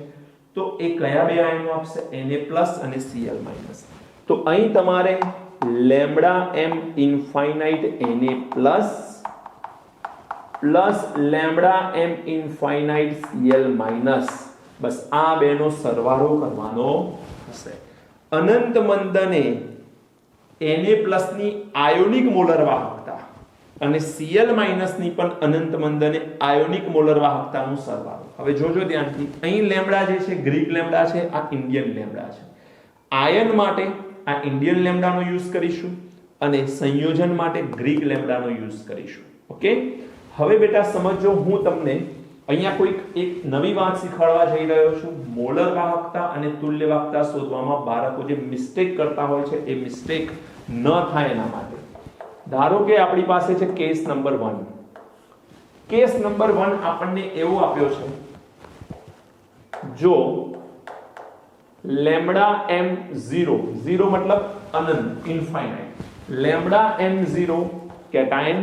Speaker 1: તો તો એ કયા બે આયનો આપશે? Na+ અને Cl-. તો અહીં તમારે lambda m infinite Na+ plus lambda m infinite Cl-, બસ આ બેનો સરવાળો કરવાનો હશે. અનંત મંદને Na+ ની આયોનિક મોલર વાહકતા અને Cl- ની પણ અનંત મંદને આયોનિક મોલર વાહકતાનો સરવાળો. હવે જોજો ધ્યાનથી, અહીં લેમ્બડા જે છે ગ્રીક લેમ્બડા છે, આ ઇન્ડિયન લેમ્બડા છે. આયન માટે આ ઇન્ડિયન લેમ્બડાનો યુઝ કરીશું અને સંયોજન માટે ગ્રીક લેમ્બડાનો યુઝ કરીશું. ઓકે, હવે બેટા સમજો, હું તમને અહીંયા કોઈક એક નવી વાત શીખવાડવા જઈ રહ્યો છું. મોલર વાહકતા અને તુલ્ય વાહકતા શોધવામાં બાળકો જે મિસ્ટેક કરતા હોય છે એ મિસ્ટેક ન થાય એના માટે. ધારો કે આપણી પાસે છે કેસ નંબર 1. કેસ નંબર 1 આપણને એવો આપ્યો છે, જો લેમ્બડા m0, 0 મતલબ અનંત, ઇન્ફાઇનાઇટ, લેમ્બડા m0 કેટાયન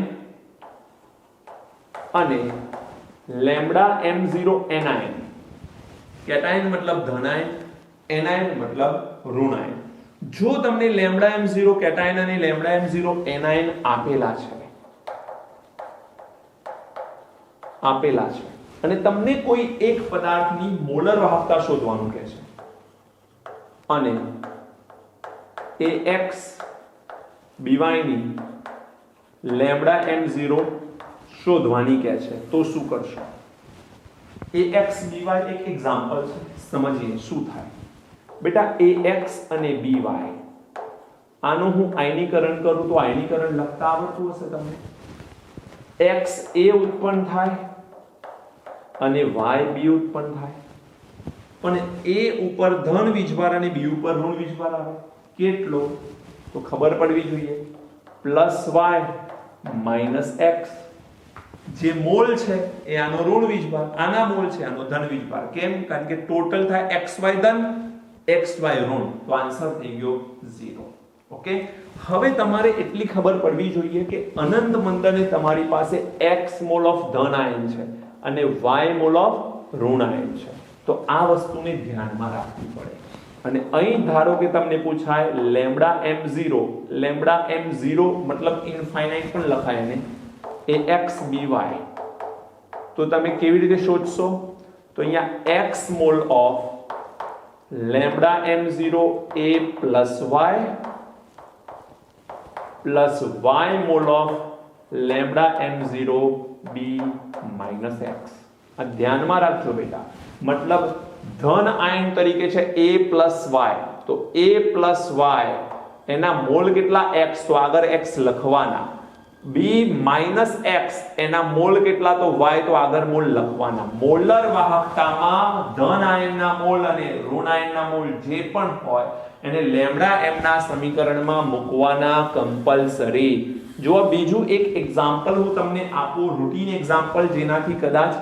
Speaker 1: અને લેમ્બડા m0 એનાયન. કેટાયન મતલબ ધનાયન, એનાયન મતલબ ઋણાયન. જો તમને લેમ્બડા m0 કેટાયન અને લેમ્બડા m0 એનાયન આપેલા છે અને તમને કોઈ એક પદાર્થની મોલર વાહકતા શોધવાનું કહે છે અને AX BY ની લેમ્બડા m0 શોધવાની કહે છે, તો શું કરશો? AX BY એક એક્ઝામ્પલ છે, સમજીએ શું થાય. બેટા AX અને BY, આનું હું આયનીકરણ કરું તો આયનીકરણ લખતા આવડતું હશે તમને. X A ઉત્પન્ન થાય અને Y B ઉત્પન્ન થાય, પણ A ઉપર ધન વીજભાર અને B ઉપર ઋણ વીજભાર આવે. કેટલો? તો ખબર પડવી જોઈએ, +Y - X. જે મોલ છે એ આનો ઋણ વીજભાર, આના મોલ છે આનો ધન વીજભાર. કેમ? કારણ કે ટોટલ થાય XY ધન XY ઋણ, તો આન્સર થઈ ગયો 0. ઓકે, હવે તમારે એટલી ખબર પડવી જોઈએ કે અનંત મંદને તમારી પાસે X મોલ ઓફ ધન આયન છે અને Y મોલ ઓફ ઋણ આયન છે, તો આ વસ્તુને ધ્યાનમાં રાખવી પડે. અને અહીં ધારો કે તમને પૂછાય લેમ્બડા m0, લેમ્બડા m0 મતલબ ઇન્ફાઇનાઇટ પણ લખાય ને, AX BY, તો તમે કેવી રીતે શોધશો? તો અહીંયા X mall of lambda m0 A plus Y mall of lambda m0 B minus X. આ ધ્યાનમાં રાખજો બેટા, મતલબ ધન આયન તરીકે છે A પ્લસ Y, તો A પ્લસ Y એના મોલ કેટલા? X, તો આગળ X લખવાના. B માઇનસ X એના મોલ કેટલા? તો Y, તો આગળ મોલ લખવાના. મોલર વાહકતામાં ધન આયનના મોલ અને ઋણ આયનના મોલ જે પણ હોય એને લેમ્બડા m ના સમીકરણમાં મૂકવાના કમ્પલસરી. જો બીજું એક એક્ઝામ્પલ હું તમને આપું, રૂટીન એક્ઝામ્પલ, જેનાથી કદાચ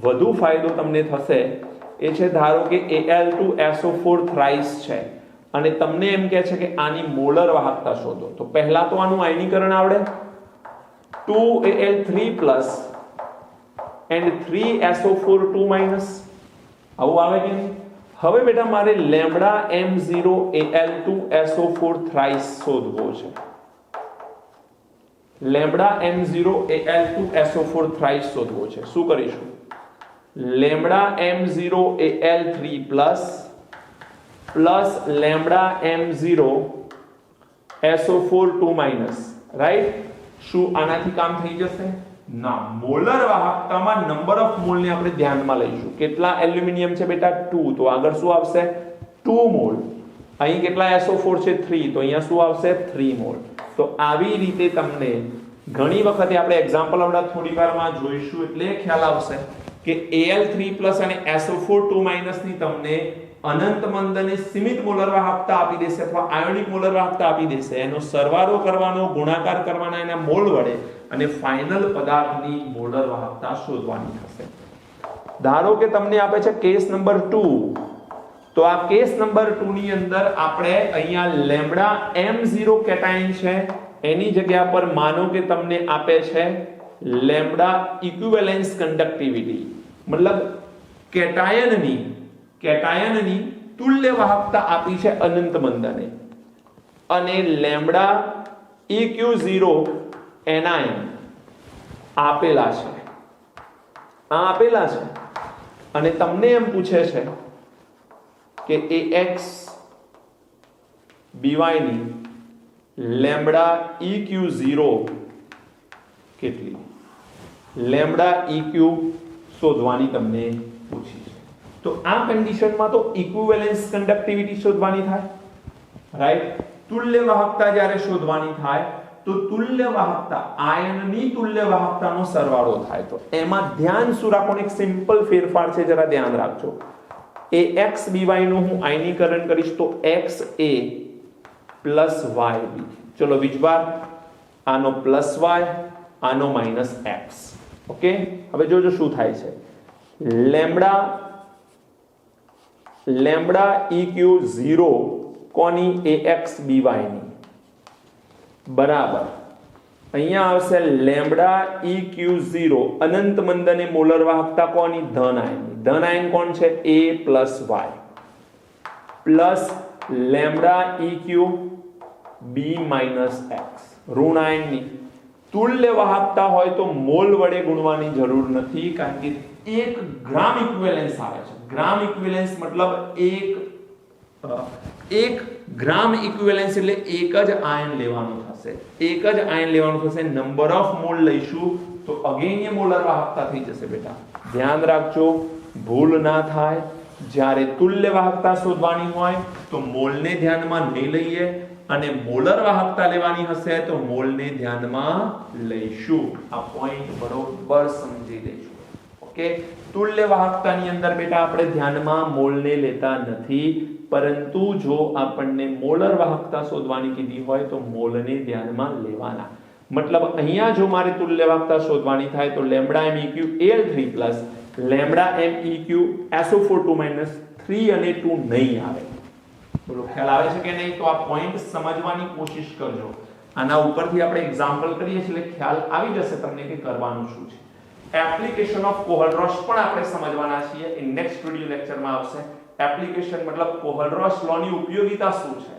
Speaker 1: વધુ ફાયદો તમને થશે, એ છે ધારો કે Al2SO4 થ્રાઇસ છે અને તમને એમ કહે છે કે આની મોલર વાહકતા શોધો. તો પહેલા તો આનું આયનીકરણ આવડે, 2Al3+ and 3SO4 2-, આવું આવે કે નહીં? હવે બેટા મારે લેમ્બડા m0 Al2SO4 થ્રાઇસ શોધવો છે. લેમ્બડા m0 Al2SO4 થ્રાઇસ શોધવો છે. શું કરીશું? Lambda m0 Al3+ plus lambda m0 SO4 2-, right? શું આનાથી કામ થઈ જશે? ના. મોલર વાહકતામાં નંબર ઓફ મોલ ને આપણે ધ્યાનમાં લઈશું. કેટલા એલ્યુમિનિયમ છે બેટા? 2, તો આગળ શું આવશે? 2 મોલ. અહીં કેટલા SO4 છે? 3, તો અહીંયા શું આવશે? 3 મોલ. તો આવી રીતે તમને ઘણી વખતે આપણે એક્ઝામ્પલ હમણાં થોડી વારમાં જોઈશું એટલે ખ્યાલ આવશે કે Al3+ અને SO4 2- ની તમને અનંત મંદ અને સીમિત મોલર વાહકતા આપી દેશે અથવા આયોનિક મોલર વાહકતા આપી દેશે. એનો સરવાળો કરવાનો, ગુણાકાર કરવાના એના મોલ વડે અને ફાઇનલ પદાર્થની મોલર વાહકતા શોધવાની થશે. ધારો કે તમને આપે છે કેસ નંબર 2, તો આ કેસ નંબર 2 ની અંદર આપણે અહીંયા લેમ્બડા m0 કેટાયન છે એની જગ્યા પર માનો કે તમને આપે છે લેમ્બડા ઇક્વિવેલેન્સ કંડક્ટિવિટી, મતલબ કેટાયનની કેટાયનની તુલ્ય વાહકતા આપી છે અનંત મંદને અને લેમ્બડા EQ0 એનાયન આપેલા છે, આ આપેલા છે અને તમને એમ પૂછે છે કે AX BY ની લેમ્બડા EQ0 કેટલી, લેમ્બડા EQ શોધવાની તમને પૂછી છે। તો આ કન્ડિશનમાં તો ઇક્વિવેલેન્સ કન્ડક્ટિવિટી શોધવાની થાય, રાઈટ। તુલ્ય વાહકતા જ્યારે શોધવાની થાય તો તુલ્ય વાહકતા આયનની તુલ્ય વાહકતાનો સરવાળો થાય। તો એમાં ધ્યાન શું રાખવાનું, એક સિમ્પલ ફેરફાર છે, જરા ધ્યાન રાખજો। AX BY નું હું આયનીકરણ કરીશ તો XA પ્લસ YB, ચલો બીજવાર આનો પ્લસ Y આનો માઈનસ X, ઓકે। હવે જોજો શું થાય છે, લેમ્બડા EQ0 કોની, AX BY ની બરાબર અહીંયા આવશે લેમ્બડા EQ0 અનંત મંદને મોલર વાહકતા કોની, ધન આયનની, ધન આયન કોણ છે, A plus Y plus lambda EQ B minus X ઋણ આયનની તુલ્ય વાહકતા હોય તો મોલ વડે ગુણવાની જરૂર નથી, કારણ કે 1 ગ્રામ ઇક્વિવેલેન્સ આવે છે। ગ્રામ ઇક્વિવેલેન્સ મતલબ 1 ગ્રામ ઇક્વિવેલેન્સ એટલે એક જ આયન લેવાનું થશે, એક જ આયન લેવાનું થશે। નંબર ઓફ મોલ લઈશું તો અગેન એ મોલર વાહકતા થઈ જશે। બેટા ધ્યાન રાખજો, ભૂલ ના થાય, જ્યારે તુલ્ય વાહકતા શોધવાની હોય તો મોલને ધ્યાનમાં નહીં લઈએ અને મોલર વાહકતા લેવાની હશે તો મોલને ધ્યાનમાં લઈશું। આ પોઈન્ટ બરોબર સમજી લેજો, ઓકે। તુલ્ય વાહકતાની અંદર બેટા આપણે ધ્યાનમાં મોલને લેતા નથી, પરંતુ જો આપણને મોલર વાહકતા શોધવાની કીધી હોય તો મોલને ધ્યાનમાં લેવાના। મતલબ અહીંયા જો મારે તુલ્ય વાહકતા શોધવાની થાય તો lambda MEQ Al3 plus lambda MEQ SO4 2 3 અને 2 નહીં આવે। બોલો ખ્યાલ આવે છે કે નહીં? તો આ પોઈન્ટ સમજવાની કોશિશ કરજો। આના ઉપરથી આપણે એક્ઝામ્પલ કરીએ છીએ એટલે ખ્યાલ આવી જશે તમને કે કરવાનું શું છે। એપ્લિકેશન ઓફ કોહલરોસ પણ આપણે સમજવાના છીએ, એ નેક્સ્ટ વિડિયો લેક્ચરમાં આવશે। એપ્લિકેશન મતલબ કોહલરોસ લો ની ઉપયોગિતા શું છે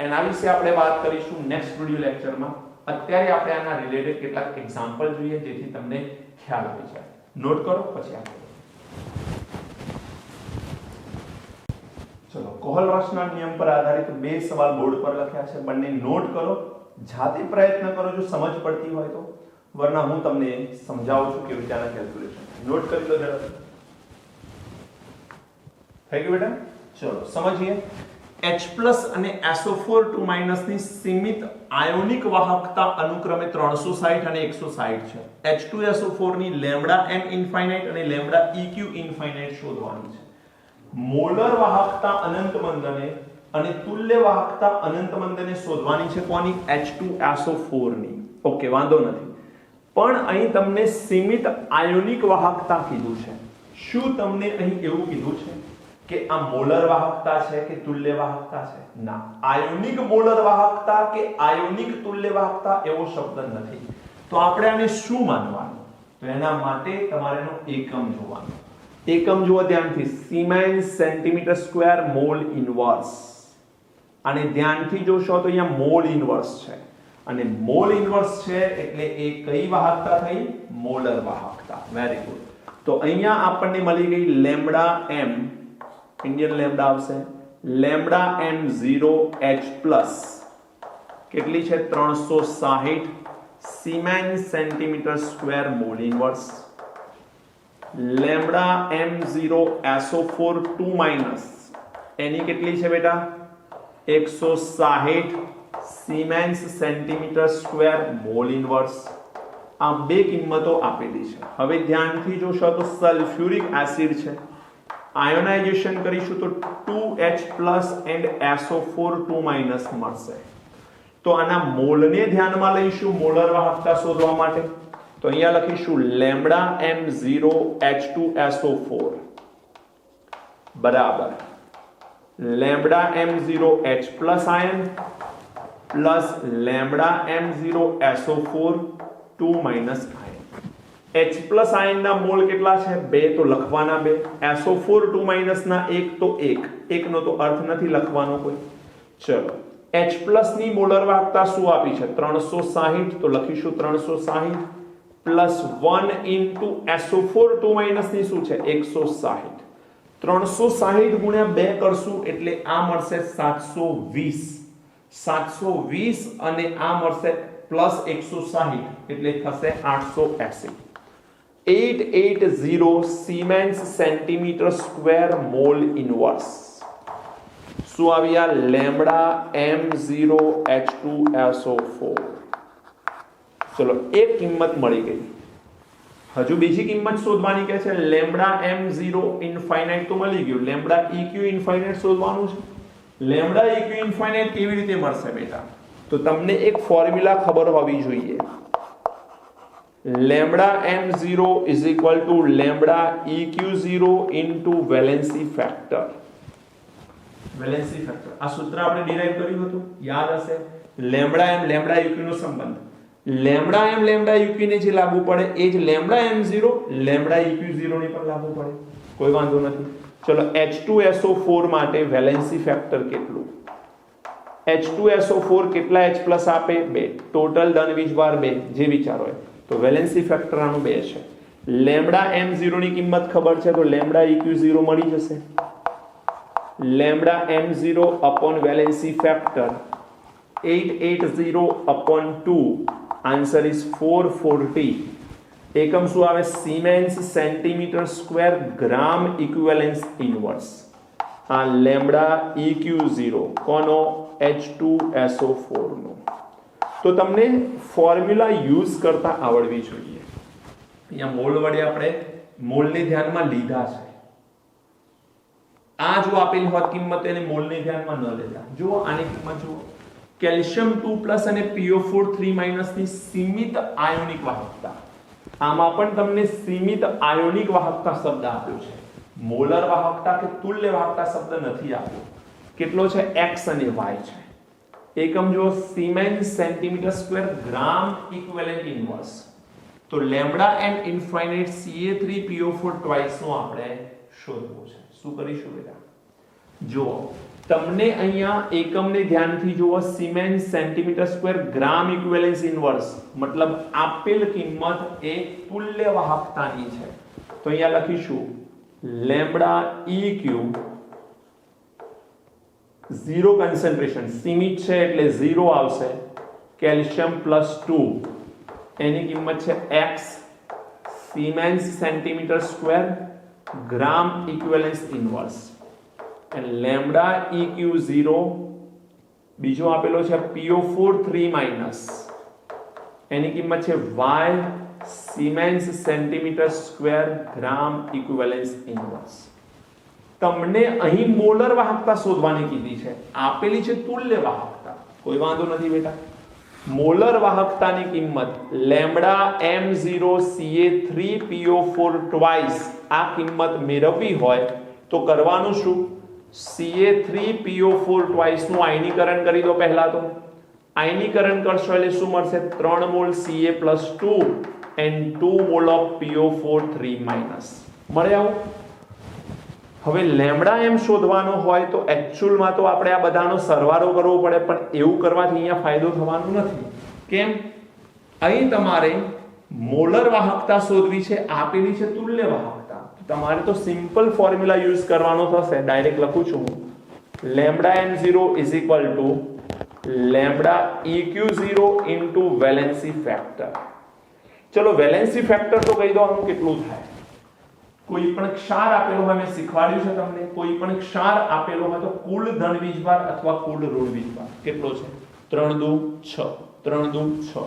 Speaker 1: એના વિશે આપણે વાત કરીશું નેક્સ્ટ વિડિયો લેક્ચરમાં। અત્યારે આપણે આના રિલેટેડ કેટલાક એક્ઝામ્પલ જોઈએ જેથી તમને ખ્યાલ આવી જાય। નોટ કરો પછી આગળ ચલો। કોહલરોસના નિયમ પર આધારિત બે સવાલ બોર્ડ પર લખ્યા છે, બંને નોટ કરો, જાતે પ્રયત્ન કરો જો સમજ પડતી હોય તો, વરના હું તમને સમજાવું છું કે વિચારના કેલ્ક્યુલેશન નોટ કરી લો જરા। થઈ ગયું બેટા? ચલો સમજીએ। H+ અને SO4 2 ની સીમિત આયોનિક વાહકતા અનુક્રમે 360 અને 160 છે। H2SO4 ની લેમ્બડા m ઇન્ફાઇનાઇટ અને લેમ્બડા EQ ઇન્ફાઇનાઇટ શોધવાની છે। મોલર વાહકતા અનંત મંદને અને તુલ્ય વાહકતા અનંત મંદને શોધવાની છે કોની? H2SO4 ની, ઓકે વાંધો નથી। પણ અહીં તમને સીમિત આયોનિક વાહકતા કીધું છે। શું તમને અહીં એવું કીધું છે કે આ મોલર વાહકતા છે કે તુલ્ય વાહકતા છે? ના, આયોનિક મોલર વાહકતા કે આયોનિક તુલ્ય વાહકતા એવો શબ્દ નથી। તો આપણે આને શું માનવાનું? તો એના માટે તમારે એનો એકમ જોવાનો। એકમ જુઓ ધ્યાનથી, siemens centimetre square mall inverse. આને ધ્યાનથી જોશો તો અહીંયા મોલ ઇનવર્સ છે અને મોલ ઇનવર્સ છે એટલે એ કઈ વાહકતા થઈ? મોલર વાહકતા। Very good. તો અહીંયા આપણને મળી ગઈ લેમ્બડા m, ઇન્ડિયન લેમ્બડા આવશે, લેમ્બડા m0h+ કેટલી છે? 360 siemens centimetre square mall inverse. Lambda m0SO4 2 એની કેટલી છે બેટા? 160 siemens centimetre square mall inverse. આ બે કિંમતો આપેલી છે। હવે ધ્યાનથી જોશો તો સલ્ફ્યુરિક એસિડ છે, આયોનાઇઝેશન કરીશું તો 2H+ and SO4 2 મળશે। તો આના મોલને ધ્યાનમાં લઈશું મોલર વાહકતા શોધવા માટે। તો અહીંયા લખીશું લેમ્બડા m0H2SO4 બરાબર lambda m0H+ ion plus lambda m0SO4 2 ion. H plus આયનના મોલ કેટલા છે 2 તો લખવાના 2, SO4 2 માઈનસ ના 1 તો 1, 1 નો તો અર્થ નથી લખવાનો કોઈ. ચલો H પ્લસ ની મોલર વાહકતા શું આપી છે 360, તો લખીશું 360 પ્લસ 1 ઇન્ટુ SO4 2 માઈનસ ની શું છે 160. 360 ગુણ્યા 2 કરશું એટલે આ મળશે 720, 720 અને આ મળશે પ્લસ 160 એટલે થશે 880. 880 siemens centimetre square mall inverse. શું આવ્યા લેમ્બડા m0h2SO4. ચલો એક કિંમત મળી ગઈ. હજુ બીજી કિંમત શોધવાની કે છે લેમ્બડા m0 ઇન્ફાઇનાઇટ તો મળી ગયું, લેમ્બડા eq ઇન્ફાઇનાઇટ શોધવાનું છે. લેમ્બડા eq ઇન્ફાઇનાઇટ કેવી રીતે મળશે બેટા? તો તમને એક ફોર્મ્યુલા ખબર હોવી જોઈએ. Lambda m0 is equal to lambda eq0 into valency factor. Valency factor આ સૂત્ર આપણે ડિરાઈવ કર્યું હતું, યાદ હશે. લેમ્બડા m લેમ્બડા eq નો સંબંધ, લેમ્બડા m લેમ્બડા eq ને જે લાગુ પડે એ જ લેમ્બડા m0 લેમ્બડા eq0 ને પણ લાગુ પડે, કોઈ વાંધો નથી. ચલો H2SO4 માટે વેલેન્સી ફેક્ટર કેટલું? H2SO4 કેટલા H પ્લસ આપે 2, ટોટલ ધન વીજભાર 2, જે વિચારો હોય. તો વેલેન્સી ફેક્ટર આનું 2 છે. લેમ્બડા m0 ની કિંમત ખબર છે તો લેમ્બડા eq0 મળી જશે. Lambda m0 upon valency factor 880 upon 2, answer is 440. એકમ શું આવે? સિમેન્સ સેન્ટીમીટર સ્ક્વેર ગ્રામ ઇક્વિવેલેન્સ ઇનવર્સ. આ લેમ્બડા eq0 કોનો? H2SO4 નો. તો તમને ફોર્મ્યુલા યુઝ કરતા આવડવી જોઈએ. અહીંયા મોલ વડે આપણે મોલને ધ્યાનમાં લીધા છે. આ જો આપેલી હોત કિંમત એને મોલને ધ્યાનમાં ન લેતા. જુઓ આની કિંમત જુઓ. કેલ્શિયમ 2+ અને PO4 3- ની સીમિત આયોનિક વાહકતા. આમાં પણ તમને સીમિત આયોનિક વાહકતા શબ્દ આપ્યો છે. મોલર વાહકતા કે તુલ્ય વાહકતા શબ્દ નથી આપ્યો. કેટલો છે? x અને y છે. એકમ જો સિમેન્સ સેન્ટીમીટર સ્ક્વેર ગ્રામ ઇક્વિવેલેન્ટ ઇનવર્સ. તો lambda m infinite Ca3PO4 twice નું આપણે શોધવું છે. શું કરીશું બેટા? જો તમને અહીંયા એકમને ધ્યાનથી જુઓ, સિમેન્સ સેન્ટીમીટર સ્ક્વેર ગ્રામ ઇક્વિવેલેન્સ ઇનવર્સ મતલબ આપેલ કિંમત એ તુલ્ય વાહકતાની છે. તો અહીંયા લખીશું લેમ્બડા eq 0 કન્સન્ટ્રેશન, સીમિત છે એટલે 0 આવશે. કેલ્શિયમ +2 એની કિંમત છે x સિમેન્સ સેન્ટીમીટર સ્ક્વેર ગ્રામ ઇક્વિવેલેન્સ ઇનવર્સ. અને લેમ્બડા eq0 બીજો આપેલો છે PO4 3- એની કિંમત છે y સિમેન્સ સેન્ટીમીટર સ્ક્વેર ગ્રામ ઇક્વિવેલેન્સ ઇનવર્સ. તમને અહીં મોલર વાહકતા શોધવાની કીધી છે, આપેલી છે તુલ્ય વાહકતા, કોઈ વાંધો નથી બેટા. મોલર વાહકતાની કિંમત લેમ્બડા m0 Ca3PO4 ટ્વાઇસ આ કિંમત મેળવવી હોય તો કરવાનું શું? Ca3PO4 ટ્વાઇસ નું આયનીકરણ કરી દો. પહેલા તો આયનીકરણ કરશો એટલે શું મળશે? 3 mall Ca+2 and 2 mall of PO4 3- મળે આવું. હવે લેમ્બડા m શોધવાનો હોય તો એક્ચ્યુઅલમાં તો આપણે આ બધાનો સરવાળો કરવો પડે, પણ એવું કરવાથી અહીંયા ફાયદો થવાનો નથી. કેમ? અહીં તમારે મોલર વાહકતા શોધવી છે, આપેલી છે તુલ્ય વાહકતા. તમારે તો સિમ્પલ ફોર્મ્યુલા યુઝ કરવાનો થશે. ડાયરેક્ટ લખું છું lambda m0 is equal two lambda eq0 into valency factor. ચલો વેલેન્સી ફેક્ટર તો કહી દો આનું કેટલું થાય. કોઈ પણ ક્ષાર આપેલો હોય, મેં શીખવાડ્યું છે તમને, કોઈ પણ ક્ષાર આપેલો હોય તો કુલ ધન વીજભાર અથવા કુલ ઋણ વીજભાર કેટલો છે? 3 દુ 6, 3 દુ 6.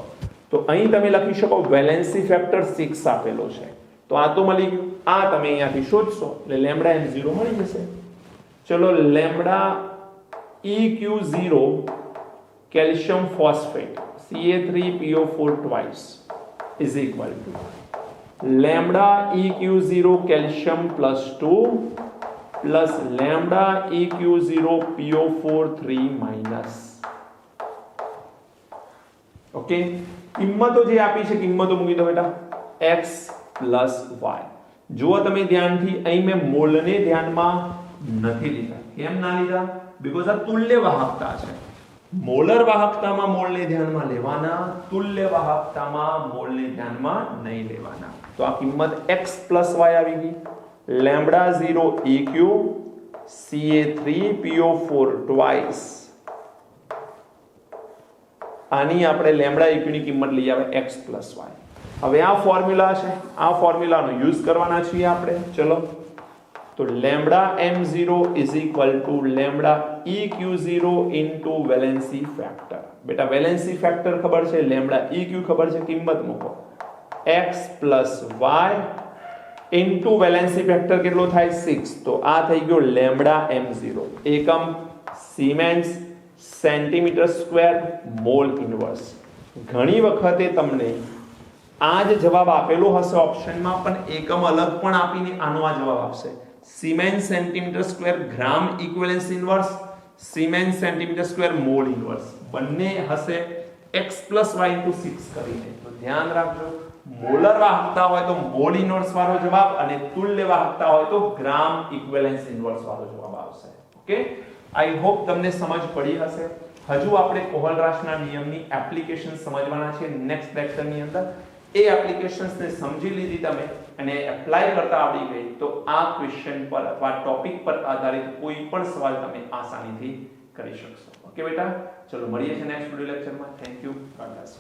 Speaker 1: તો અહીં તમે લખી શકો વેલેન્સી ફેક્ટર 6 આપેલો છે. તો આ તો મળી ગયું. આ તમે અહીંયાથી શોધશો એટલે લેમ્બડા m0 મળી જશે. ચલો lambda eq0 calcium phosphate Ca3PO4 twice is equal two lambda eq0 calcium +2 plus lambda eq0 PO4 3-. Okay, કિંમતો જે આપી છે કિંમતો મૂકી દો બેટા. x plus y. જુઓ તમે ધ્યાનથી, અહીં મેં મોલને ધ્યાનમાં નથી લીધા. કેમ ના લીધા? બીકોઝ આ તુલ્ય વાહકતા છે. મોલર વાહકતામાં મોલને ધ્યાનમાં લેવાના, તુલ્ય વાહકતામાં મોલને ધ્યાનમાં નહીં લેવાના. તો આ કિંમત x પ્લસ y આવી ગઈ. Lambda 0 eq Ca3PO4 twice. આની આપણે લેમ્બડા eq ની કિંમત લઈ આવે x પ્લસ y. હવે આ ફોર્મ્યુલા છે, આ ફોર્મ્યુલાનો યુઝ કરવાના છીએ આપણે. ચલો, તો lambda m0 is equal two lambda eq0 into valency factor. બેટા વેલેન્સી ફેક્ટર ખબર છે, લેમ્બડા eq ખબર છે, કિંમત મૂકો. x plus y into valency factor કેટલો થાય? 6. તો આ થઈ ગયો લેમ્બડા m0. એકમ siemens centimetre square mole inverse. ઘણી વખતે તમને આ જ જવાબ આપેલો હશે ઓપ્શનમાં, પણ એકમ અલગ પણ આપીને આનો આ જવાબ આપશે. Siemens centimetre square gram equivalence inverse, siemens centimetre square mole inverse બંને હશે x પ્લસ y ઇન્ટુ 6 કરીને. તો ધ્યાન રાખજો, મોલર વાહકતા હોય તો મોલ ઇન્વર્સ વાળો જવાબ, અને તુલ્ય વાહકતા હોય તો ગ્રામ ઇક્વિવેલન્સ ઇન્વર્સ વાળો જવાબ આવશે. ઓકે, આઈ હોપ તમને સમજ પડી હશે. હજુ આપણે કોહલરાશના નિયમની એપ્લિકેશન સમજવાના છે નેક્સ્ટ લેક્ચરની અંદર. એ એપ્લિકેશન્સને સમજી લીધી તમે અને એપ્લાય કરતા આવડી ગઈ તો આ ક્વેશ્ચન પર અથવા ટોપિક પર આધારિત કોઈ પણ સવાલ તમે આસાનીથી કરી શકશો. ઓકે બેટા, ચલો મળીએ છીએ નેક્સ્ટ વિડિયો લેક્ચરમાં. Thank you. God bless.